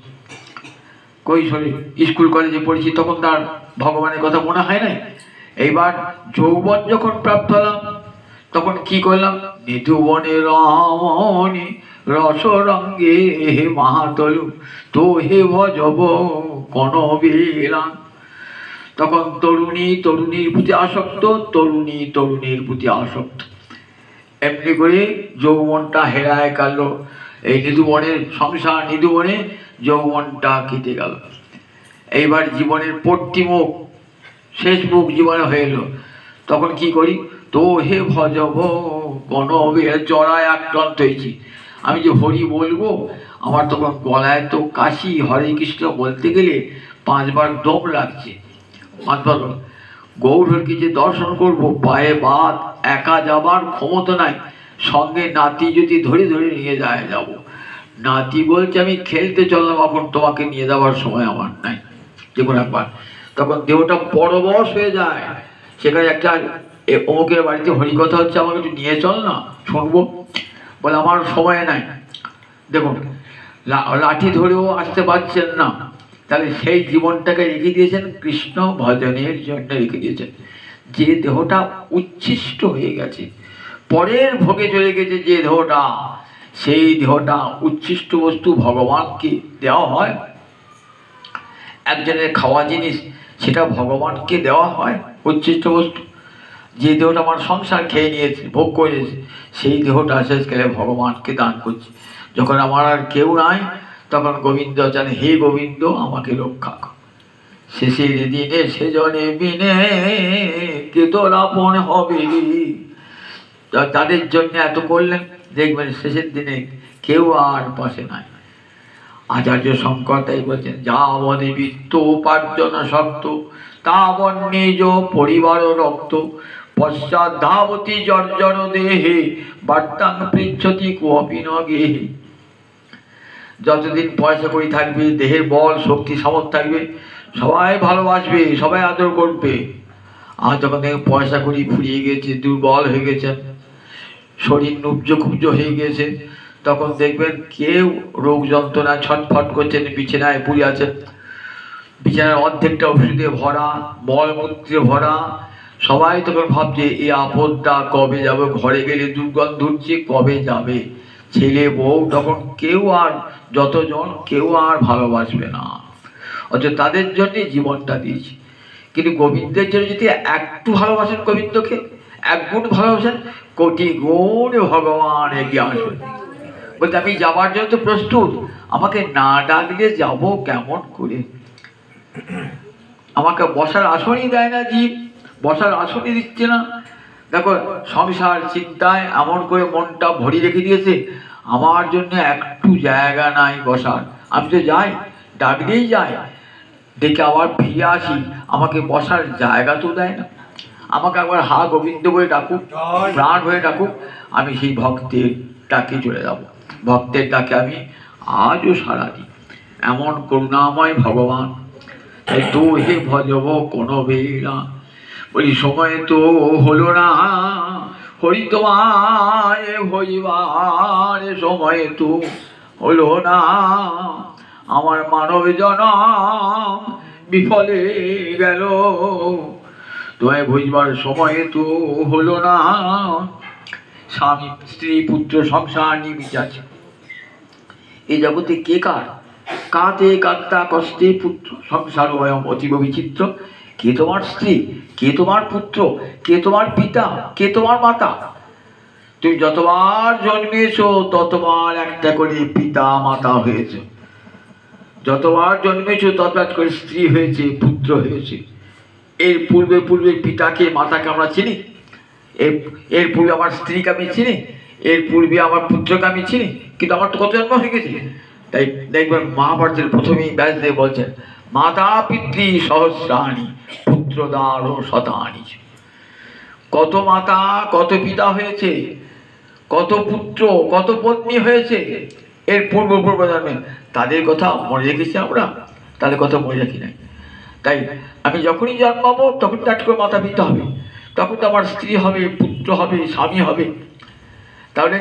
কৈশোরে স্কুল কলেজে পড়েছি, তখন তার ভগবানের কথা মনে হয় না। এইবার যৌবন যখন প্রাপ্ত হলাম, তখন কি করলাম, নিধুবনে রমণী রসরঙ্গে হে মাতলু, তো হে ভজব কনবেলা। তখন তরুণী তরুণীর প্রতি আসক্ত, তরুণী তরুণীর প্রতি আসক্ত, এমনি করে যৌবনটা হেরায় গেল। এই নিধুবনের সংসার, নিধুবনে যৌবনটা কেটে গেল। এইবার জীবনের পট্টি মুখ, শেষ মুখ জীবনে হয়ে এলো। তখন কি করি, তো হে ভজব কনবে, জড়ায় আক্রান্ত হয়েছি। আমি যে হরি বলবো, আমার তখন গলায় তো কাশি, হরে কৃষ্ণ বলতে গেলে 5 বার দম লাগছে। 5 বার গৌরকে যে দর্শন করব, পায়ে বাদ, একা যাবার ক্ষমতা নাই, সঙ্গে নাতি যদি ধরে ধরে নিয়ে যায় যাব। নাতি বলছে, আমি খেলতে চললাম, এখন তোমাকে নিয়ে যাওয়ার সময় আমার নাই। দেখুন একবার, তখন দেহটা পরবশ হয়ে যায়। সেখানে একটা অমুকের বাড়িতে হরিকথা হচ্ছে, আমাকে একটু নিয়ে চল না, শুনবো। বলে আমার সময় নাই। দেখুন, লাঠি ধরেও আসতে পারছেন না, তাহলে সেই জীবনটাকে রেখে দিয়েছেন কৃষ্ণ ভজনের জন্য, রেখে দিয়েছেন। যে দেহটা উচ্ছিষ্ট হয়ে গেছে, পরের ভোগে চলে গেছে যে দেহটা, সেই দেহটা উচ্ছিষ্ট বস্তু ভগবানকে দেওয়া হয়। একজনের খাওয়া জিনিস, সেটা ভগবানকে দেওয়া হয় উচ্ছিষ্ট বস্তু। যে দেহটা আমার সংসার খেয়ে নিয়েছে, ভোগ করেছে, সেই দেহটা শেষকালে ভগবানকে দান করছে। যখন আমার আর কেউ নাই, তখন গোবিন্দ জানে, হে গোবিন্দ আমাকে রক্ষা কর। শেষের দিনে সেজনে বিনে কে তোর আপন হবে, তাদের জন্য এত করলেন, দেখবেন শেষের দিনে কেউ আর পাশে নাই। আচার্য শঙ্কর তাই বলছেন, যাবনে বিত্ত উপার্জন শক্ত, তাবন নিজ পরিবার রক্ত, পশ্চাৎ ধাবতী জর্জর দেহে, বার্তাং পৃচ্ছতি কোপি ন গেহে। যতদিন পয়সা করি থাকবে, দেহের বল শক্তি সামর্থ্য থাকবে, সবাই ভালোবাসবে, সবাই আদর করবে। আর যখন দেখে পয়সা করি ফুরিয়ে গেছে, দুর্বল হয়ে গেছে, শরীর নুব্জ কুব্জ হয়ে গেছে, তখন দেখবেন কেউ রোগ যন্ত্রণা ছটফট করছেন, বিছানায় পড়ে আছেন, বিছানার অর্ধেকটা ওষুধে ভরা, মলমূত্রে ভরা। সবাই তখন ভাবছে, এই আপদটা কবে যাবে, ঘরে গেলে দুর্গন্ধ উঠছে, কবে যাবে। ছেলে বউ তখন কেউ আর, যতজন কেউ আর ভালোবাসবে না, অথচ তাদের জন্যে জীবনটা দিয়েছি। কিন্তু গোবিন্দের জন্য যদি একটু ভালোবাসেন, গোবিন্দকে 1 গুণ ভালোবাসেন, কোটি গুণ ভগবান এগিয়ে আসবে। বলতে আমি যাবার জন্য তো প্রস্তুত, আমাকে না ডাকলে যাব কেমন করে? আমাকে বসার আসনই দেয় না জীব, বসার আসনই দিচ্ছে না। দেখো সংসার চিন্তায় এমন করে মনটা ভরি রেখে দিয়েছে, আমার জন্য একটু জায়গা নাই বসার। আমি তো যাই, ডাক দিয়েই যাই, ডেকে আবার ফিরে আসি, আমাকে বসার জায়গা তো দেয় না। আমাকে একবার হা গোবিন্দ বলে ডাকুক, প্রাণ হয়ে ডাকুক, আমি সেই ভক্তের ডাকে চলে যাব। ভক্তের ডাকে আমি আজও সাড়া দিই। এমন করুণাময় ভগবান। তাই তো হে ভজব কোনো বেলা, বলি সময় তো হলো না, হরি তোমায় ভজিবার সময় তো হলো না। আমার মানব জনম বিফলে গেল, তোমায় ভজিবার সময় তো হলো না। স্বামী স্ত্রী পুত্র সংসার নিয়ে আছে। এই জগতে কে কার, কাতে কাত্তা কষ্টে পুত্র সংসার অয়ম অতীব বিচিত্র। কে তোমার স্ত্রী, কে তোমার পুত্র, কে তোমার পিতা, কে তোমার মাতা? তুমি যতবার জন্মেছ ততবার একটা করে পিতা মাতা হয়েছ, যতবার জন্মেছ ততবার করে স্ত্রী হয়েছে, পুত্র হয়েছে। এর পূর্বে পূর্বে পিতাকে মাতাকে আমরা চিনি, এর পূর্বে আমার স্ত্রীকে আমি চিনি, এর পূর্বে আমার পুত্রকে আমি চিনি, কিন্তু আমার তো কত জন্ম হয়ে গেছে। তাই দেখবেন মহাভারতের প্রথমেই ব্যাসদেব বলছেন, মাতা পিতৃ সহস্রাণি পুত্রদার শতানি। কত মাতা কত পিতা হয়েছে, কত পুত্র কত পত্নী হয়েছে এর পূর্ব পূর্ব জন্মে, তাদের কথা মনে রেখেছি আমরা? তাদের কথা মনে রাখি নাই। তাই আমি যখনই জন্মাবো তখন তার করে মাতা পিতা হবে, তখন তো আমার স্ত্রী হবে, পুত্র হবে, স্বামী হবে। তাহলে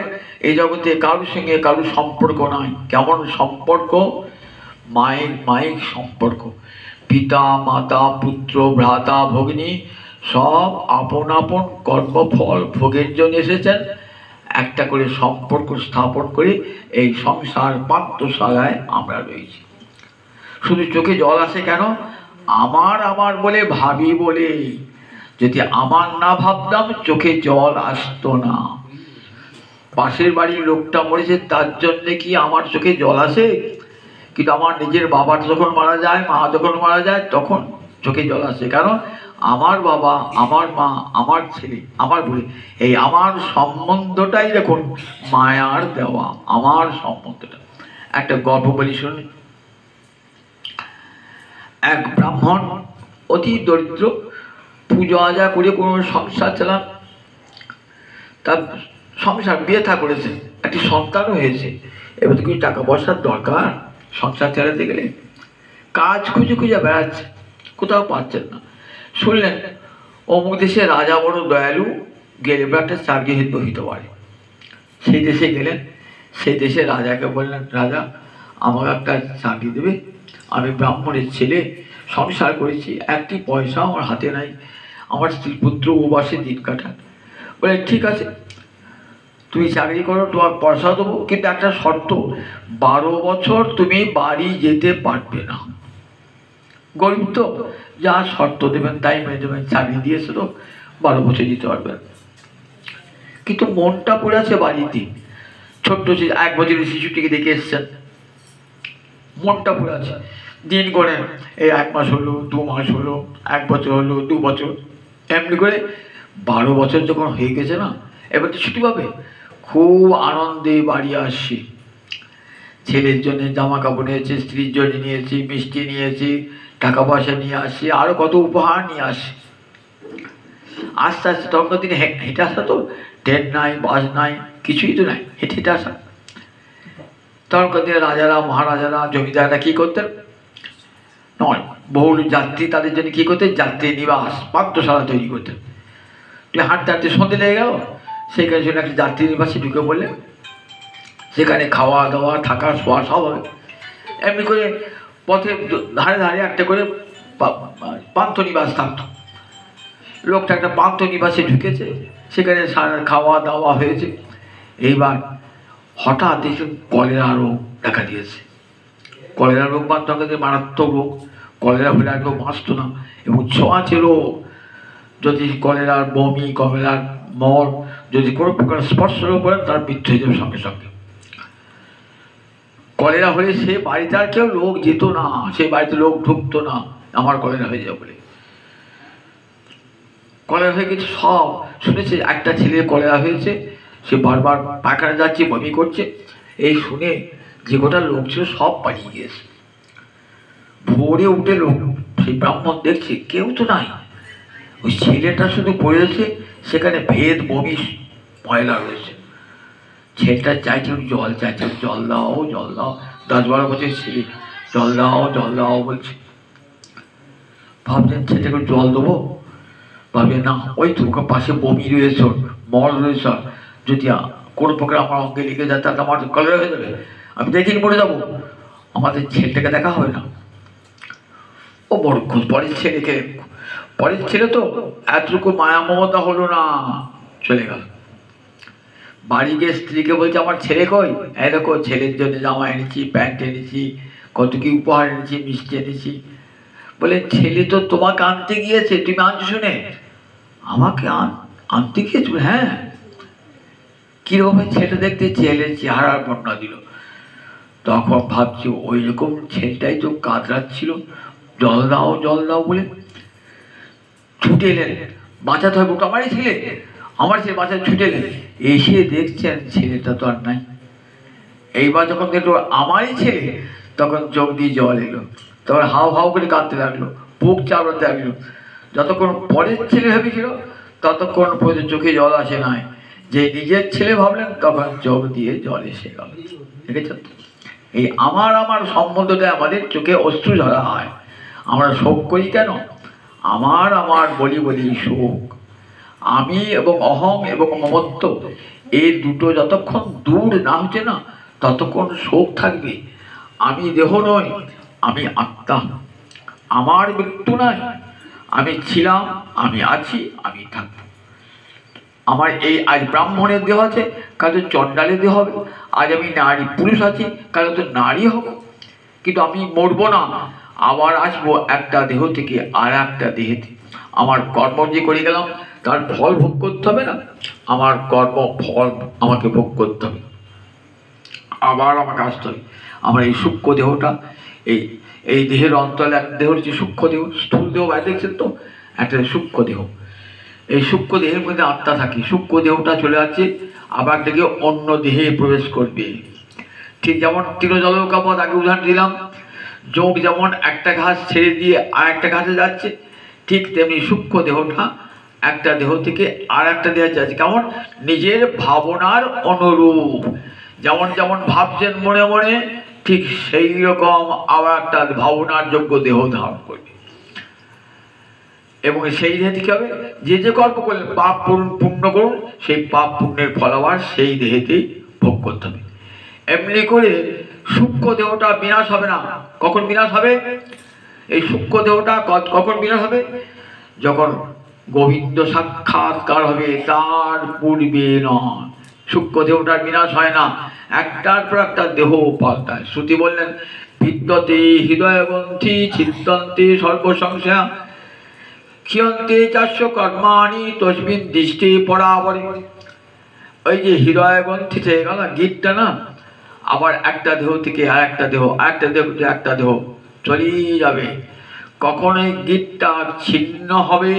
এই জগতে কারোর সঙ্গে কারোর সম্পর্ক নয়। কেমন সম্পর্ক? মায়ের মায়ের সম্পর্ক। পিতা মাতা পুত্র ভ্রাতা ভগ্নী সব আপন আপন কর্মফল ভোগের জন্য এসেছেন। একটা করে সম্পর্ক স্থাপন করে এই সংসার পান্থশালায় আমরা রয়েছি। শুধু চোখে জল আসে কেন? আমার আমার বলে ভাবি বলে। যদি আমার না ভাবতাম চোখে জল আসতো না। পাশের বাড়ির লোকটা মরেছে তার জন্যে কি আমার চোখে জল আসে? কিন্তু আমার নিজের বাবাটা যখন মারা যায়, মা যখন মারা যায়, তখন চোখে জল আসে। কারণ আমার বাবা, আমার মা, আমার ছেলে, আমার বলে এই আমার সম্বন্ধটাই দেখুন মায়ার দেওয়া, আমার সম্বন্ধটা। একটা গল্প বলি শুনুন। এক ব্রাহ্মণ অতি দরিদ্র, পুজো আজা করে কোনো সংসার চালান। তার সংসার বিয়ে থা করেছে, একটি সন্তানও হয়েছে। এবার তো কিছু টাকা পয়সার দরকার সংসার চালাতে গেলে। কাজ খুঁজে খুঁজে বেড়াচ্ছে, কোথাও পাচ্ছেন না। শুনলেন অমুক দেশে রাজা বড় দয়ালু, গেলে একটা চাকরি হতে পারে। সেই দেশে গেলেন, সেই দেশে রাজাকে বললেন, রাজা আমাকে একটা চাকরি দেবে, আমি ব্রাহ্মণের ছেলে, সংসার করেছি, একটি পয়সা আমার হাতে নাই, আমার স্ত্রী পুত্র উপবাসে দিন কাটান। বলে ঠিক আছে তুমি চাকরি করো, তোমার পয়সা দেবো, কিন্তু একটা শর্ত, 12 বছর তুমি বাড়ি যেতে পারবে না। গরিব তো, যা শর্ত দেবেন তাই মেনে দেবেন, চাকরি দিয়েছে তো 12 বছর যেতে পারবেন। কিন্তু মনটা পড়ে আছে বাড়িতে, ছোট্ট 1 বছরের শিশুটিকে দেখে এসছেন, মনটা পড়ে আছে। দিন করে এই 1 মাস হলো, 2 মাস হলো, 1 বছর হলো, 2 বছর, এমনি করে 12 বছর যখন হয়ে গেছে না, এবার তো ছুটি পাবে। খুব আনন্দে বাড়ি আসছি, ছেলের জন্য জামা কাপড় নিয়েছে, স্ত্রীর জন্য নিয়েছি, মিষ্টি নিয়েছি, টাকা পয়সা নিয়ে আসছি, আরও কত উপহার নিয়ে আসছি। আস্তে আস্তে তখন দিনে হেঁটে আসা তো, ট্রেন নাই, বাস নাই, কিছুই তো নাই, হেঁটে হেঁটে আসা। তখনকার দিনে রাজারা, মহারাজারা, জমিদাররা কী করতেন? নয়, বহু যাত্রী তাদের জন্য কী করতেন? যাত্রী নিবাস, পান্থশালা তৈরি করতেন। তুই হাঁটতে হাঁটতে সন্ধে লেগে গেল, সেইখানে জন্য একটা যাত্রী নিবাসে ঢুকে বললেন, সেখানে খাওয়া দাওয়া থাকা শোয়া সব হবে। এমনি করে পথে ধারে ধারে একটা করে পান্থনিবাস থাকতো। লোকটা একটা পান্থনিবাসে ঢুকেছে, সেখানে খাওয়া দাওয়া হয়েছে। এইবার হঠাৎ দেখুন কলেরা রোগ দেখা দিয়েছে। কলেরা রোগ বান্ধবদের মারাত্মক রোগ, কলেরা হলে আর কেউ বাঁচত না, এবং ছোঁয়াচে রোগ। যদি কলেরার বমি, কলেরার মল যদি কোনো প্রকার স্পর্শ করেন তার মৃত্যু হয়ে যাবে সঙ্গে সঙ্গে। কলেরা হলে সে বাড়িতে আর কেউ লোক যেত না, সে বাড়িতে লোক ঢুকতো না, আমার কলেরা হয়ে যাবে বলে। কলেরা হয়ে গেছে, সব শুনেছে একটা ছেলে কলেরা হয়েছে, সে বারবার পায়খানা যাচ্ছে, বমি করছে। এই শুনে যে গোটা লোক ছিল সব পালিয়ে গিয়েছে। ভোরে উঠে লোক সেই ব্রাহ্মণ দেখছে কেউ তো নাই, ওই ছেলেটা শুধু পড়েছে, সেখানে ভেদ বমি ময়লা রয়েছে। ছেলেটা চাইছে জল, চাইছে জল দাও জল দাও, 10-12 বছর ছেলে, জল দাও জল দাও বলছে। ভাবছেন ছেলেটাকে জল দেবো, ভাবলেন না ওই তো পাশে বমি রয়েছে, মল রয়েছে, যদি কোনো প্রকার আমার অঙ্গে লেগে যায় তাহলে আমার কলেরা হয়ে যাবে, আমি দেখিনি মরে যাবো, আমাদের ছেলেটাকে দেখা হবে না। ও বড় খুব পরের ছেলেকে, পরের ছেলে তো এতটুকু মায়া মমতা হলো না, চলে গেল। বাড়ি গিয়ে স্ত্রীকে বলছে আমার ছেলে কই, এই দেখো ছেলের জন্য জামা এনেছি, প্যান্ট এনেছি, কত কি উপহার এনেছি, মিষ্টি এনেছি। বলে ছেলে তো তোমাকে আনতে গিয়েছে, তুমি আনছো শুনে? আমাকে আনতে গিয়েছো? হ্যাঁ। কিরকম ছেলেটা দেখতে? ছেলের চেহারার বর্ণনা দিল। তখন ভাবছি ওই রকম ছেলেটাই তো কাতরাচ্ছিল জল দাও বলে। ছুটে এলেন, বাঁচাতে হবে, ওটা আমারই ছেলে, আমার ছেলে, বাঁচাতে ছুটে এলেন। এসে দেখছেন ছেলেটা তো আর নাই। এইবার যখন দেখলো আমারই ছেলে, তখন চোখ দিয়ে জল এলো, তখন হাও হাও করে কাঁদতে লাগলো, বুক চাপড়াতে লাগলো। যতক্ষণ পরের ছেলে ভেবেছিল ততক্ষণ পর্যন্ত চোখে জল আসে নাই, যে নিজের ছেলে ভাবলেন তখন চোখ দিয়ে জল এসে গেল। দেখেছেন? এই আমার সম্বন্ধটা আমাদের চোখে অশ্রু ঝরা হয়। আমরা শোক করি কেন? আমার বলি শোক। আমি এবং অহং এবং মমত্ব, এই দুটো যতক্ষণ দূর না হচ্ছে না ততক্ষণ শোক থাকবে। আমি দেহ নই, আমি আত্মা, আমার মৃত্যু নাই, আমি ছিলাম, আমি আছি, আমি থাকবো। আমার এই আজ ব্রাহ্মণের দেহ আছে, কাল তো চণ্ডালের দেহ হবে, আজ আমি নারী পুরুষ আছি, কাল তো নারী হব, কিন্তু আমি মরবো না, আবার আসবো একটা দেহ থেকে আর একটা দেহেতে। আমার কর্ম যে করে গেলাম তার ফল ভোগ করতে হবে না? আমার কর্ম ফল আমাকে ভোগ করতে হবে, আবার আমাকে আসতে হবে। আমার এই সূক্ষ্ম দেহটা, এই দেহের অন্তরে একটা দেহ হচ্ছে সূক্ষ্ম দেহ, স্থূল দেহ বাইরে দেখছেন তো, একটা সূক্ষ্ম দেহ। এই সূক্ষ্ম দেহের মধ্যে আত্মা থাকে, সূক্ষ্ম দেহটা চলে যাচ্ছে, আবার থেকে অন্য দেহে প্রবেশ করবে। ঠিক যেমন তৃণজলকাপথ আগে উদাহরণ দিলাম, যোগ যেমন একটা ঘাস ছেড়ে দিয়ে আর একটা ঘাসে যাচ্ছে, ঠিক তেমনি সূক্ষ্ম দেহটা একটা দেহ থেকে আর একটা দেহে যাচ্ছে। কেমন? নিজের ভাবনার অনুরূপ, যেমন যেমন ভাবছেন মনে মনে, ঠিক সেই রকম আবার একটা ভাবনার যোগ্য দেহ ধারণ করবে। এবং সেই দেহে থেকে হবে যে যে কর্ম করলেন, পাপ পুণ্য করুন, সেই পাপ পুণ্যের ফল আবার সেই দেহেতেই ভোগ করতে হবে। এমনি করে সূক্ষ্ম দেহটা বিনাশ হবে না। কখন বিনাশ হবে? এই সূক্ষ্ম দেহটা কখন বিনাশ হবে? যখন গোবিন্দ সাক্ষাৎকার হবে, তার পূর্বে নয়। সূক্ষ্ম দেহটার বিনাশ হয় না, একটার পর একটা দেহ পাল্টায়। শ্রুতি বললেন বিদ্যতে হৃদয়গ্রন্থি ছিদ্যন্তে সর্বসংশয়া ক্ষিয়ন্তে চাস্য কর্মাণি তস্মিন দৃষ্টি পরাবরে। ওই যে হৃদয়গ্রন্থি থেকে গেল গীতটা না, আবার একটা দেহ থেকে আর একটা দেহ, একটা দেহ থেকে একটা দেহ চলেই যাবে। কখন এই গীতটা ছিন্ন হবে?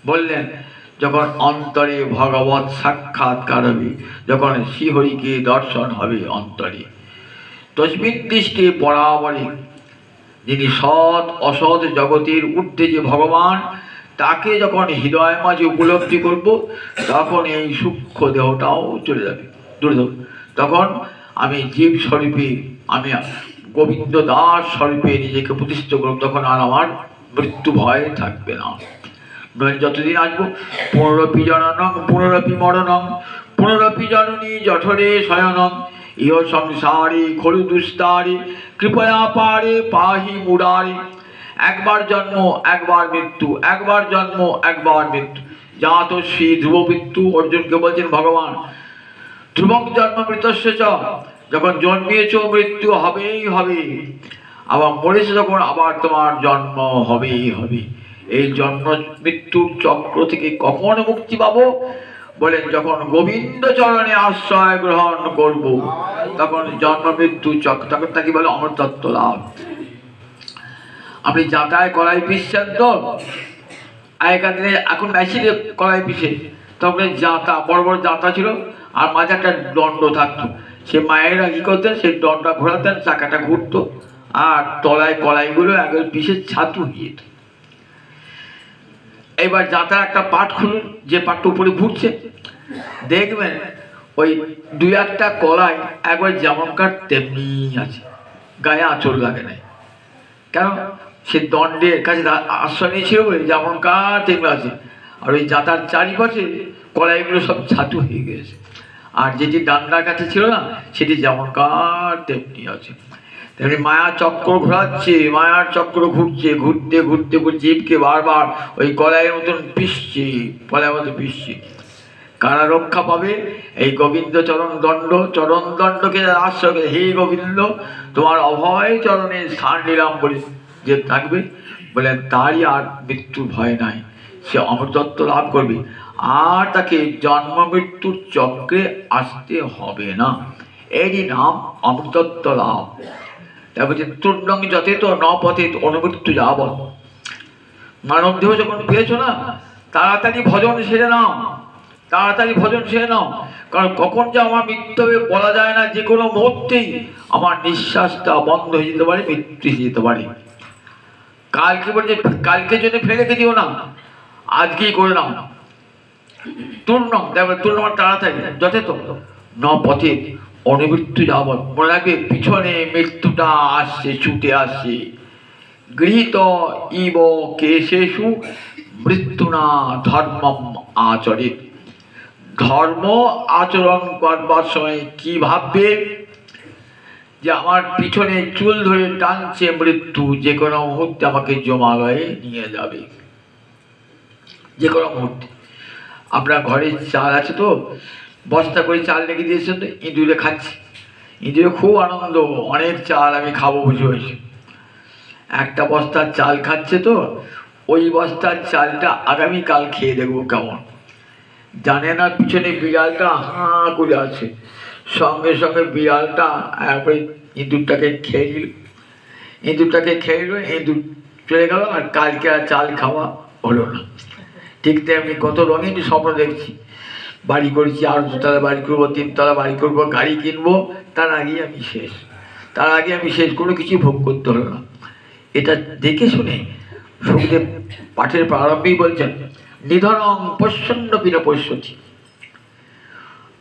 বললেন যখন অন্তরে ভগবত সাক্ষাৎকার হবে, যখন শ্রীহরিকে দর্শন হবে অন্তরে। তস্মিন দৃষ্টি বরাবরে, যিনি সৎ অসৎ জগতের ঊর্ধ্বে যে ভগবান, তাকে যখন হৃদয় মাঝে উপলব্ধি করব, তখন এই সূক্ষ্ম দেহটাও চলে যাবে, দূরে যাবে। তখন আমি জীব স্বরূপে, আমি গোবিন্দ দাস স্বরূপে নিজেকে প্রতিষ্ঠিত করব, তখন আর আমার মৃত্যু ভয় থাকবে না। যতদিন আসবো পুনরপি জননং পুনরপি মরণং পুনরপি জননী জঠরে শয়নং ইহ সংসারে খলু দুস্তারে কৃপয়া পারে পাহি মুরারে। একবার জন্ম একবার মৃত্যু, একবার জন্ম একবার মৃত্যু। জাত শ্রী ধ্রুব মৃত্যু, অর্জুনকে বলছেন ভগবান, ধ্রুবং জন্ম মৃতস্য চ, যখন জন্মিয়েছ মৃত্যু হবেই হবে, আবার মরেছে যখন আবার তোমার জন্ম হবেই হবে। এই জন্ম মৃত্যুর চক্র থেকে কখন মুক্তি পাবো? বলেন যখন গোবিন্দ চরণে আশ্রয় গ্রহণ করব, তখন জন্ম মৃত্যু চক্র, তখন তাকে বলে অমরতত্ত্ব লাভ। আপনি যাতায় কলাই পিসছেন তো, আগেকার দিনে এখন মেশিনে কড়াই পিষে, তখন জাঁতা, বড় বড় জাঁতা ছিল, আর মাঝে একটা দণ্ড থাকতো। সে মায়েরা কী করতেন, সেই দণ্ডটা ঘোরাতেন, চাকাটা ঘুরতো, আর তলায় কড়াইগুলো একবার পিষে ছাতু হয়ে যেত। এবার জাঁতার একটা পাট খুলুন, যে পাটটা উপরে ঘুরছে, দেখবেন ওই দুই একটা কলাই একবার যেমনকার তেমনি আছে, গায়ে আঁচড় লাগে নাই। কেন? সে দণ্ডের কাছে আশ্রয় নিয়েছিল বলে যেমনকার তেমনি আছে। আর ওই জাঁতার চারিপাশে কলাইগুলো সব ছাতু হয়ে গেছে, আর যেটি ডান্ডার কাছে ছিল না, সেটি যেমনকার তেমনি আছে। তেমনি মায়া চক্র ঘোরাচ্ছে, মায়ার চক্র ঘুরছে, ঘুরতে ঘুরতে জীবকে বারবার ওই কলাইয়ের মতন পিষছে, কলাইয়ের মতো পিষছে। কারা রক্ষা পাবে? এই গোবিন্দ চরণ দণ্ড, চরণ দণ্ডকে আশ্রয়, হে গোবিন্দ তোমার অভয় চরণে স্থান নিলাম বলে যে থাকবে, বলেন তারই আর মৃত্যুর ভয় নাই, সে অমরতত্ত্ব লাভ করবে, আর তাকে জন্ম মৃত্যুর চক্রে আসতে হবে না। এরই নাম অমরতত্ত্ব লাভ। তারপর যে তুর্ণং যথেত ন পথে অনুমৃত্যু যাবৎ। মানব দেহ যখন পেয়েছো না, তাড়াতাড়ি ভজন সেরে নাও, তাড়াতাড়ি ভজন সেরে নাও। কারণ কখন যে আমার মৃত্যু হবে বলা যায় না, যে কোনো মুহূর্তেই আমার নিঃশ্বাসটা বন্ধ হয়ে যেতে পারে, মৃত্যু হয়ে যেতে পারে। কালকে বলছে, কালকে জন্য ফেলে রেখে দিও না, আজকেই করে নাও। তুর্ণম, তারপরে তুর্ণম তাড়াতাড়ি, যথেত ন পথে অনুমৃত্যু যাবৎ। মনে রাখবে, পিছনে মৃত্যুটা আসছে, ছুটে আসছে। গৃহীত ইব কেশেষু মৃত্যুনা ধর্মম আচরিত। ধর্ম আচরণ করবার সময় কি ভাববে? যে আমার পিছনে চুল ধরে টানছে মৃত্যু, যে কোনো মুহূর্তে আমাকে জমালয়ে নিয়ে যাবে, যে কোনো মুহূর্তে। আপনার ঘরে চাল আছে তো, বস্তা করে চাল রেখে দিয়েছেন তো, ইঁদুরে খাচ্ছে, ইঁদুরে খুব আনন্দ, অনেক চাল আমি খাবো বুঝে হয়েছে। একটা বস্তার চাল খাচ্ছে তো, ওই বস্তার চালটা আগামীকাল খেয়ে দেখবো কেমন। জানে না পিছনে বিড়ালটা হাঁ করে আছে, সঙ্গে সঙ্গে বিড়ালটা একবারে ইঁদুরটাকে খেয়ে নিল, ইঁদুরটাকে খেয়ে নিল, ইঁদুর চলে গেল, আর কালকে আর চাল খাওয়া হলো না। ঠিক তেমনি কত রঙিন স্বপ্ন দেখছি, বাড়ি করেছি, আর দুতলা বাড়ি করবো, তিনতলা বাড়ি করবো, গাড়ি কিনবো, তার আগেই আমি শেষ, তার আগে আমি শেষ, কোনো কিছু ভোগ করতে হলো না। এটা দেখে শুনে সুখদেব পাঠের প্রারম্ভেই বলছেন, নিধনং প্রসন্ন বিনা পশ্যতি।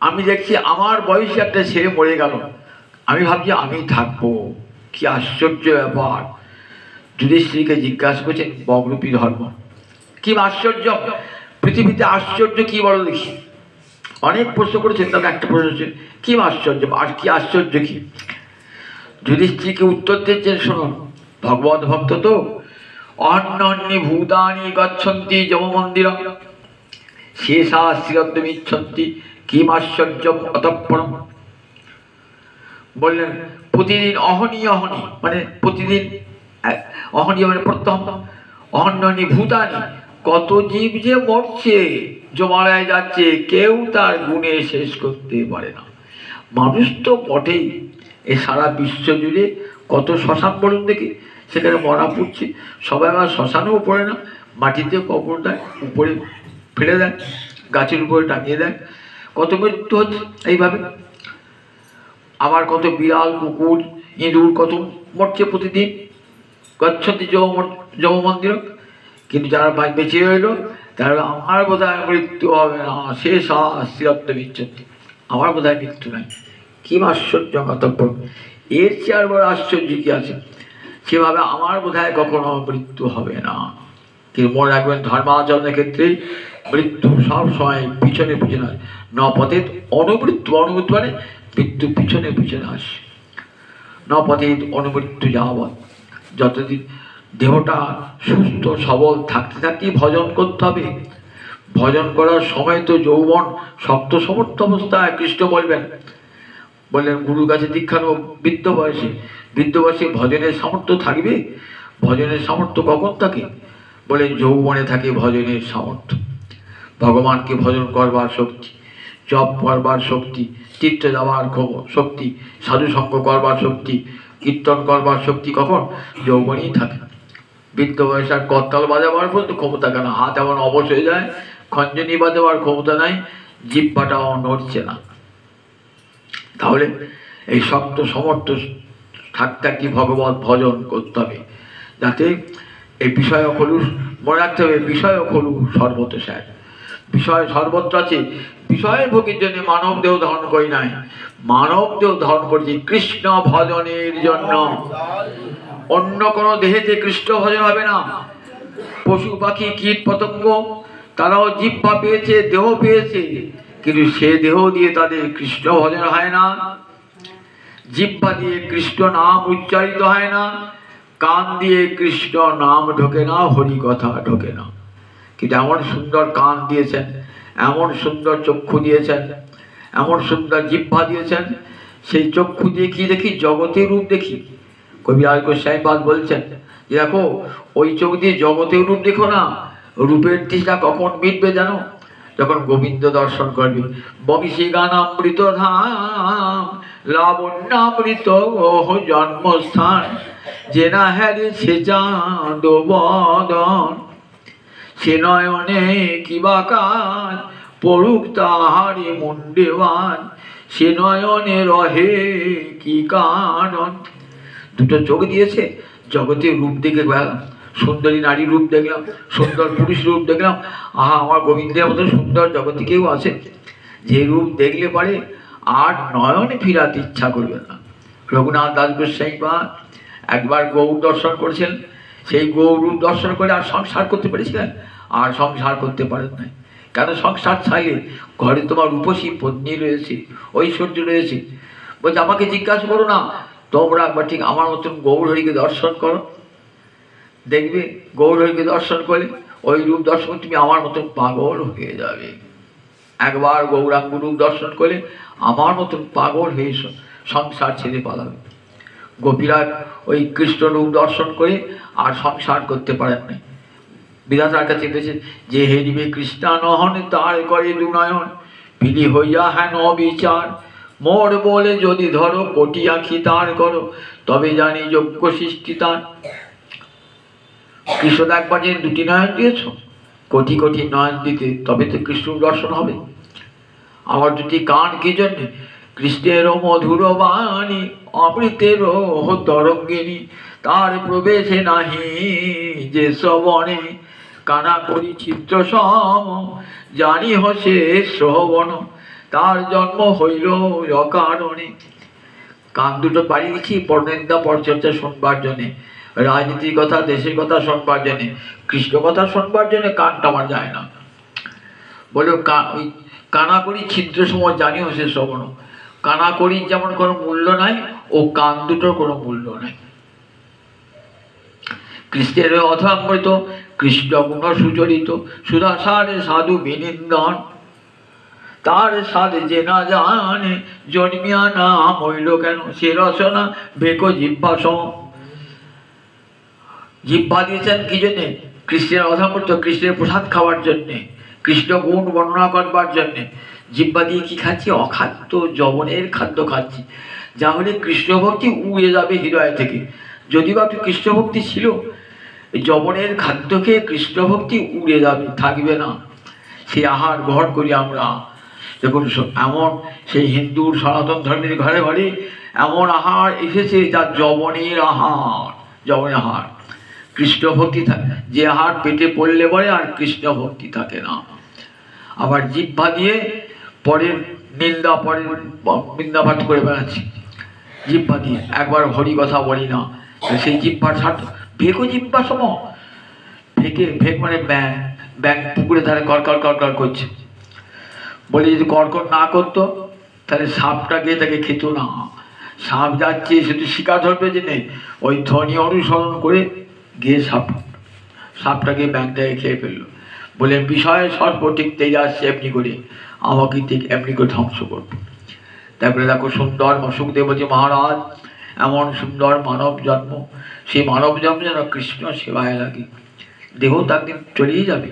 আমি দেখছি আমার বয়সে একটা ছেলে মরে গেল, আমি ভাবছি আমি থাকবো, কি আশ্চর্য ব্যাপার। যুধিষ্ঠিরকে জিজ্ঞাসা করছেন বগরূপী ধর্ম, কি আশ্চর্য, পৃথিবীতে আশ্চর্য কি বলো দেখি। অনেক প্রশ্ন করেছেন, তবে একটা প্রশ্ন হচ্ছে কি আশ্চর্য, আর কি আশ্চর্য কি। যুধিষ্ঠিরকে উত্তর দিচ্ছেন, শুনুন, ভগবত ভক্ত তো অন্যান্যী ভূতানি গচ্ছন্তি যম মন্দিরম শেষা শ্রীরদ্মিচ্ছন্তি কিম আশ্চর্য অতঃপরম। বললেন প্রতিদিন অহনি অহনি মানে প্রতিদিন, অহনি মানে প্রত্যহ, অন্যান্যী ভূতানি কত জীব যে মরছে, জমালয়ে যাচ্ছে, কেউ তার গুণে শেষ করতে পারে না। মানুষ তো বটেই, এ সারা বিশ্ব জুড়ে কত শ্মশান বলুন দেখি, সেখানে মরা পড়ছে, সবাই আমার শ্মশানেও পড়ে না, মাটিতে কবর দেয়, উপরে ফেলে দেয়, গাছের উপরে টাঙিয়ে দেয়, কত মৃত্যু হচ্ছে এইভাবে। আবার কত বিড়াল, কুকুর, ইঁদুর কত মরছে প্রতিদিন, গচ্ছন্তি যম মন্দির। কিন্তু যারা বেঁচে রইল, তারা আমার বোধহয় মৃত্যু হবে না, শেষ স্থিরত্ব বিচ্ছন্তি, আমার বোধহয় মৃত্যু নাই। কি আশ্চর্য কর্তব্য, এর চেয়ে আর বড় আশ্চর্য কি আছে। সেভাবে আমার বোধহয় কখনো মৃত্যু হবে না। কিন্তু মনে রাখবেন, ধর্মাচরণের ক্ষেত্রে মৃত্যু সবসময় পিছনে পিছনে আসে। ন পথে অনুমৃত্যু, অনুমৃত্যু মানে মৃত্যু পিছনে পিছনে আসে। ন পথে অনুমৃত্যু যাবৎ, যতদিন দেহটা সুস্থ সবল থাকতে থাকতেই ভজন করতে হবে। ভজন করার সময় তো যৌবন শক্ত সমর্থ অবস্থায়, কৃষ্ণ বলবেন, বললেন গুরুর কাছে দীক্ষা নেব বৃদ্ধ বয়সে। বৃদ্ধ বয়সে ভজনের সামর্থ্য থাকবে? ভজনের সামর্থ্য কখন থাকে? বলেন যৌবনে থাকে ভজনের সামর্থ্য। ভগবানকে ভজন করবার শক্তি, জপ করবার শক্তি, তীর্থ যাওয়ার শক্তি, সাধুসঙ্গ করবার শক্তি, কীর্তন করবার শক্তি কখন? যৌবনেই থাকে। বৃদ্ধ বয়স আর করতাল বাজাবার পর্যন্ত ক্ষমতা কেন, হাত এমন অবশ হয়ে যায়, খঞ্জনি বাজাবার ক্ষমতা নাই, জিহ্বাটাও নড়ছে না। তাহলে এই শক্ত সমর্থ থাকতে কি ভগবত ভজন করতে হবে, যাতে এই বিষয় খলু মনে রাখতে হবে, বিষয় খলু সর্বত স্যার, বিষয় সর্বত্র আছে। বিষয় ভোগের জন্য মানব দেহ ধারণ করি নাই, মানব দেহ ধারণ করেছি কৃষ্ণ ভজনের জন্য। অন্য কোনো দেহেতে কৃষ্ণ ভজন হবে না। পশু পাখি কীট পতঙ্গ তারাও জিহ্বা পেয়েছে, দেহ পেয়েছে, কিন্তু সে দেহ দিয়ে তাদের কৃষ্ণ ভজন হয় না। জিহ্বা দিয়ে কৃষ্ণ নাম উচ্চারিত হয় না, কান দিয়ে কৃষ্ণ নাম ঢোকে না, হরি কথা ঢোকে না। কিন্তু এমন সুন্দর কান দিয়েছেন, এমন সুন্দর চক্ষু দিয়েছেন, এমন সুন্দর জিহ্বা দিয়েছেন, সেই চক্ষু দিয়ে কি দেখি? জগতের রূপ দেখি। কবিরাজ গোস্বামীপাদ বলছেন যে দেখো, ওই চোখ দিয়ে জগতের রূপ দেখো না, রূপের তৃষ্ণা কখন মিটবে জানো? যখন গোবিন্দ দর্শন করবে। বংশী গানামৃত ধাম লাবণ্যামৃত জন্মস্থান, যে না হ্যারে সে চাঁদ বদন, সে নয়নে কিবা কাজ পড়ুক তাহারে মুন্ডেবান, সে নয়নে রহে কি কারণ। দুটো চোখ দিয়েছে, জগতের রূপ দেখে গেলাম, সুন্দরী নারী রূপ দেখলাম, সুন্দর পুরুষ রূপ দেখলাম, আহা আমার গোবিন্দের মতো সুন্দর জগতে কেউ আছে? যে রূপ দেখলে পারে আর নয়নে ফিরাতে ইচ্ছা করবে না। রঘুনাথ দাস গোস্বামীপাদ একবার গৌর দর্শন করেছেন, সেই গৌর রূপ দর্শন করে আর সংসার করতে পেরেছিলেন? আর সংসার করতে পারেন নাই। কেন? সংসার চাইলে ঘরে তোমার রূপসী পত্নী রয়েছে, ঐশ্বর্য রয়েছে। বলছে আমাকে জিজ্ঞাসা করো না, তোমরা একবার ঠিক আমার মতন গৌরহরিকে দর্শন করো, দেখবে গৌরহরিকে দর্শন করে ওই রূপ দর্শন তুমি আমার মতন পাগল হয়ে যাবে। একবার গৌরাঙ্গ রূপ দর্শন করে আমার মতন পাগল হয়ে সংসার ছেড়ে পালাবে। গোপীরা ওই কৃষ্ণ রূপ দর্শন করে আর সংসার করতে পারেন নাই। বিধাতার কাছে পেয়েছে যে হেরিবে কৃষ্ণানহন তার করে দুনয়ন, পিলি হইয়া হ্যান অবিচার, মোর বলে যদি ধরো কোটি আঁখি তার করো, তবে জানি যোগ্য সৃষ্টি তার। কৃষ্ণ একবার যে দুটি নয়ন দিয়েছ, কোটি কোটি নয়ন দিতে তবে তো কৃষ্ণ দর্শন হবে। আমার দুটি কান কি জন্যে? কৃষ্ণের মধুর বাণী অমৃতের তরঙ্গিনী, তার প্রবেশে নাহি যে শ্রবণে, কানা করি চিত্র সম জানি হসে শ্রবণ, তার জন্ম হইল অকারণে। কান দুটো বাড়ি দিচ্ছি পরনিন্দা পরচর্চা শুনবার জন্যে, রাজনীতির কথা দেশের কথা শুনবার জন্যে, কৃষ্ণ কথা শুনবার জন্যে কানটা আমার যায় না। বলে ওই কানা করি ছিদ্র সময় জানি হসে শ্রবণ, কানা করি যেমন কোনো মূল্য নাই, ও কান দুটোর কোনো মূল্য নাই। কৃষ্ণের অথামৃত কৃষ্ণ গুণ সুচরিত, সুধাসারে সাধু বিনিন্দন, তার সাধে যে না জানে জন্মিয়া না হইল কেন, সে রসনা ভেকো জিহ্বা সম। জিহ্বা দিয়েছেন কি জন্যে? কৃষ্ণের অথামৃত, কৃষ্ণের প্রসাদ খাওয়ার জন্যে, কৃষ্ণ গুণ বর্ণনা করবার জন্যে। জিহ্বা দিয়ে কি খাচ্ছি? অখাদ্য যবনের খাদ্য খাচ্ছি, যা হলে কৃষ্ণ ভক্তি উড়ে যাবে হৃদয় থেকে। যদি বা একটু কৃষ্ণ ভক্তি ছিল, যবনের খাদ্য খেয়ে কৃষ্ণ ভক্তি উড়ে যাবে, থাকবে না। সে আহার গ্রহণ করি আমরা। দেখুন এমন সেই হিন্দুর সনাতন ধর্মের ঘরে ঘরে এমন আহার এসেছে যা যবনের আহার, যবনের আহার। কৃষ্ণ ভক্তি থাকে, যে আহার পেটে পড়লে পরে আর কৃষ্ণ ভক্তি থাকে না। আবার জিহ্বা দিয়ে পরের নিন্দা, পরের নিন্দাবাদ করে বেড়াচ্ছি জিহ্বা দিয়ে, একবার হরি কথা বলি না। সেই জিহ্বার স্বার্থ ভেকো জিহ্বা সম, ভেকে ভেক মানে ব্যাং, ব্যাং পুকুরে ধারে কড়কড় কড়কড় করছে। বলে যদি কড়কড় না করতো তাহলে সাপটা গিয়ে তাকে খেত না। সাপ যাচ্ছে শুধু শিকার ধরবে যে নেই, ওই ধ্বনি অনুসরণ করে গিয়ে সাপটাকে ব্যাংটাকে খেয়ে ফেললো। বলে বিষয়ে সর্প টিকতেই যাচ্ছে এমনি করে, আমাকে ঠিক এমনি করে ধ্বংস করবো। তারপরে দেখো সুন্দর সুখদেবজি মহারাজ এমন সুন্দর মানব জন্ম, সেই মানব জন্ম যেন কৃষ্ণ সেবায় লাগে। দেহ তো একদিন চলেই যাবে,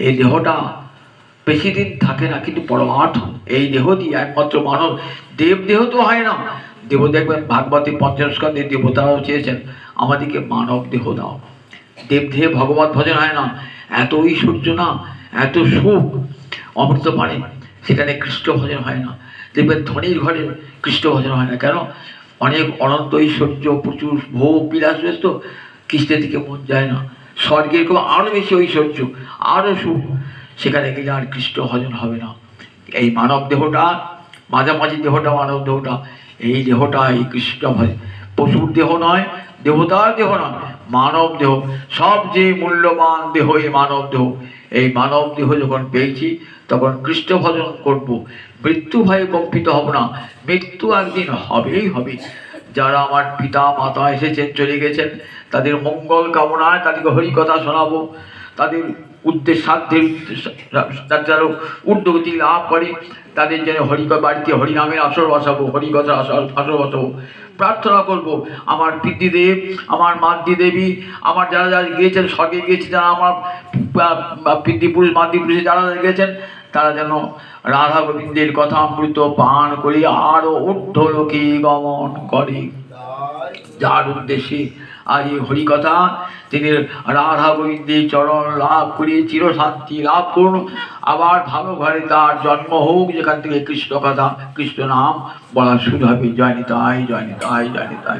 এই দেহটা বেশি দিন থাকে না, কিন্তু পরমার্থ এই দেহ দিয়ে একমাত্র মানব, দেব দেহ তো হয় না। দেব দেখবেন ভাগবতী পঞ্চম স্কন্ধে দেবতারাও চেয়েছেন আমাদেরকে মানব দেহ দাও, দেবদেহে ভগবত ভজন হয় না, এত ঐশ্বর্য না, এত সুখ অমৃত পানে, সেখানে কৃষ্ণ ভজন হয় না। দেখবেন ধনীর ঘরে কৃষ্ণ ভজন হয় না কেন? অনেক অনন্ত ঐশ্বর্য, প্রচুর ভোগ বিলাস ব্যস্ত, কৃষ্ণের দিকে মন যায় না। স্বর্গের খুব আরও বেশি ঐশ্বর্য, আরও সুখ, সেখানে গেলে আর কৃষ্ণ ভজন হবে না। এই মানব দেহটা, মাঝামাঝি দেহটা, মানব দেহটা, এই দেহটা এই কৃষ্ণ ভজন, পশুর দেহ নয়, দেবতার দেহ নয়, মানব দেহ, সবচেয়ে মূল্যবান দেহ এই মানব দেহ। এই মানব দেহ যখন পেয়েছি তখন কৃষ্ণ ভজন করব, মৃত্যু ভয়ে কম্পিত হব না। মৃত্যু একদিন হবেই হবে। যারা আমার পিতা মাতা এসেছেন, চলে গেছেন, তাদের মঙ্গল কামনায় তাদেরকে হরিকথা শোনাবো, তাদের সাধ্যের যারা ঊর্ধ্বগতি লাভ করে তাদের যেন বাড়িতে হরিনামের আসর বসাবো, হরিকথার আসর বসাবো, প্রার্থনা করব। আমার পিতৃদেব, আমার মাতৃদেবী, আমার যারা যারা গিয়েছেন, স্বর্গে গিয়েছে যারা, আমার পিতৃপুরুষ মাতৃপুরুষে যারা গিয়েছেন, তারা যেন রাধা গোবিন্দের কথা অমৃত পান করে আরও ঊর্ধ্বলোকে গমন করে। যার উদ্দেশ্যে আজ এই হরিকথা, তিনি রাধা গোবিন্দের চরণ লাভ করে চিরশান্তি লাভ করুন, আবার ভালো ঘরে তার জন্ম হোক, যেখান থেকে কৃষ্ণ কথা, কৃষ্ণ নাম বলা শুরু হবে। জয় নিতাই, জয় নিতাই, জয় নিতাই।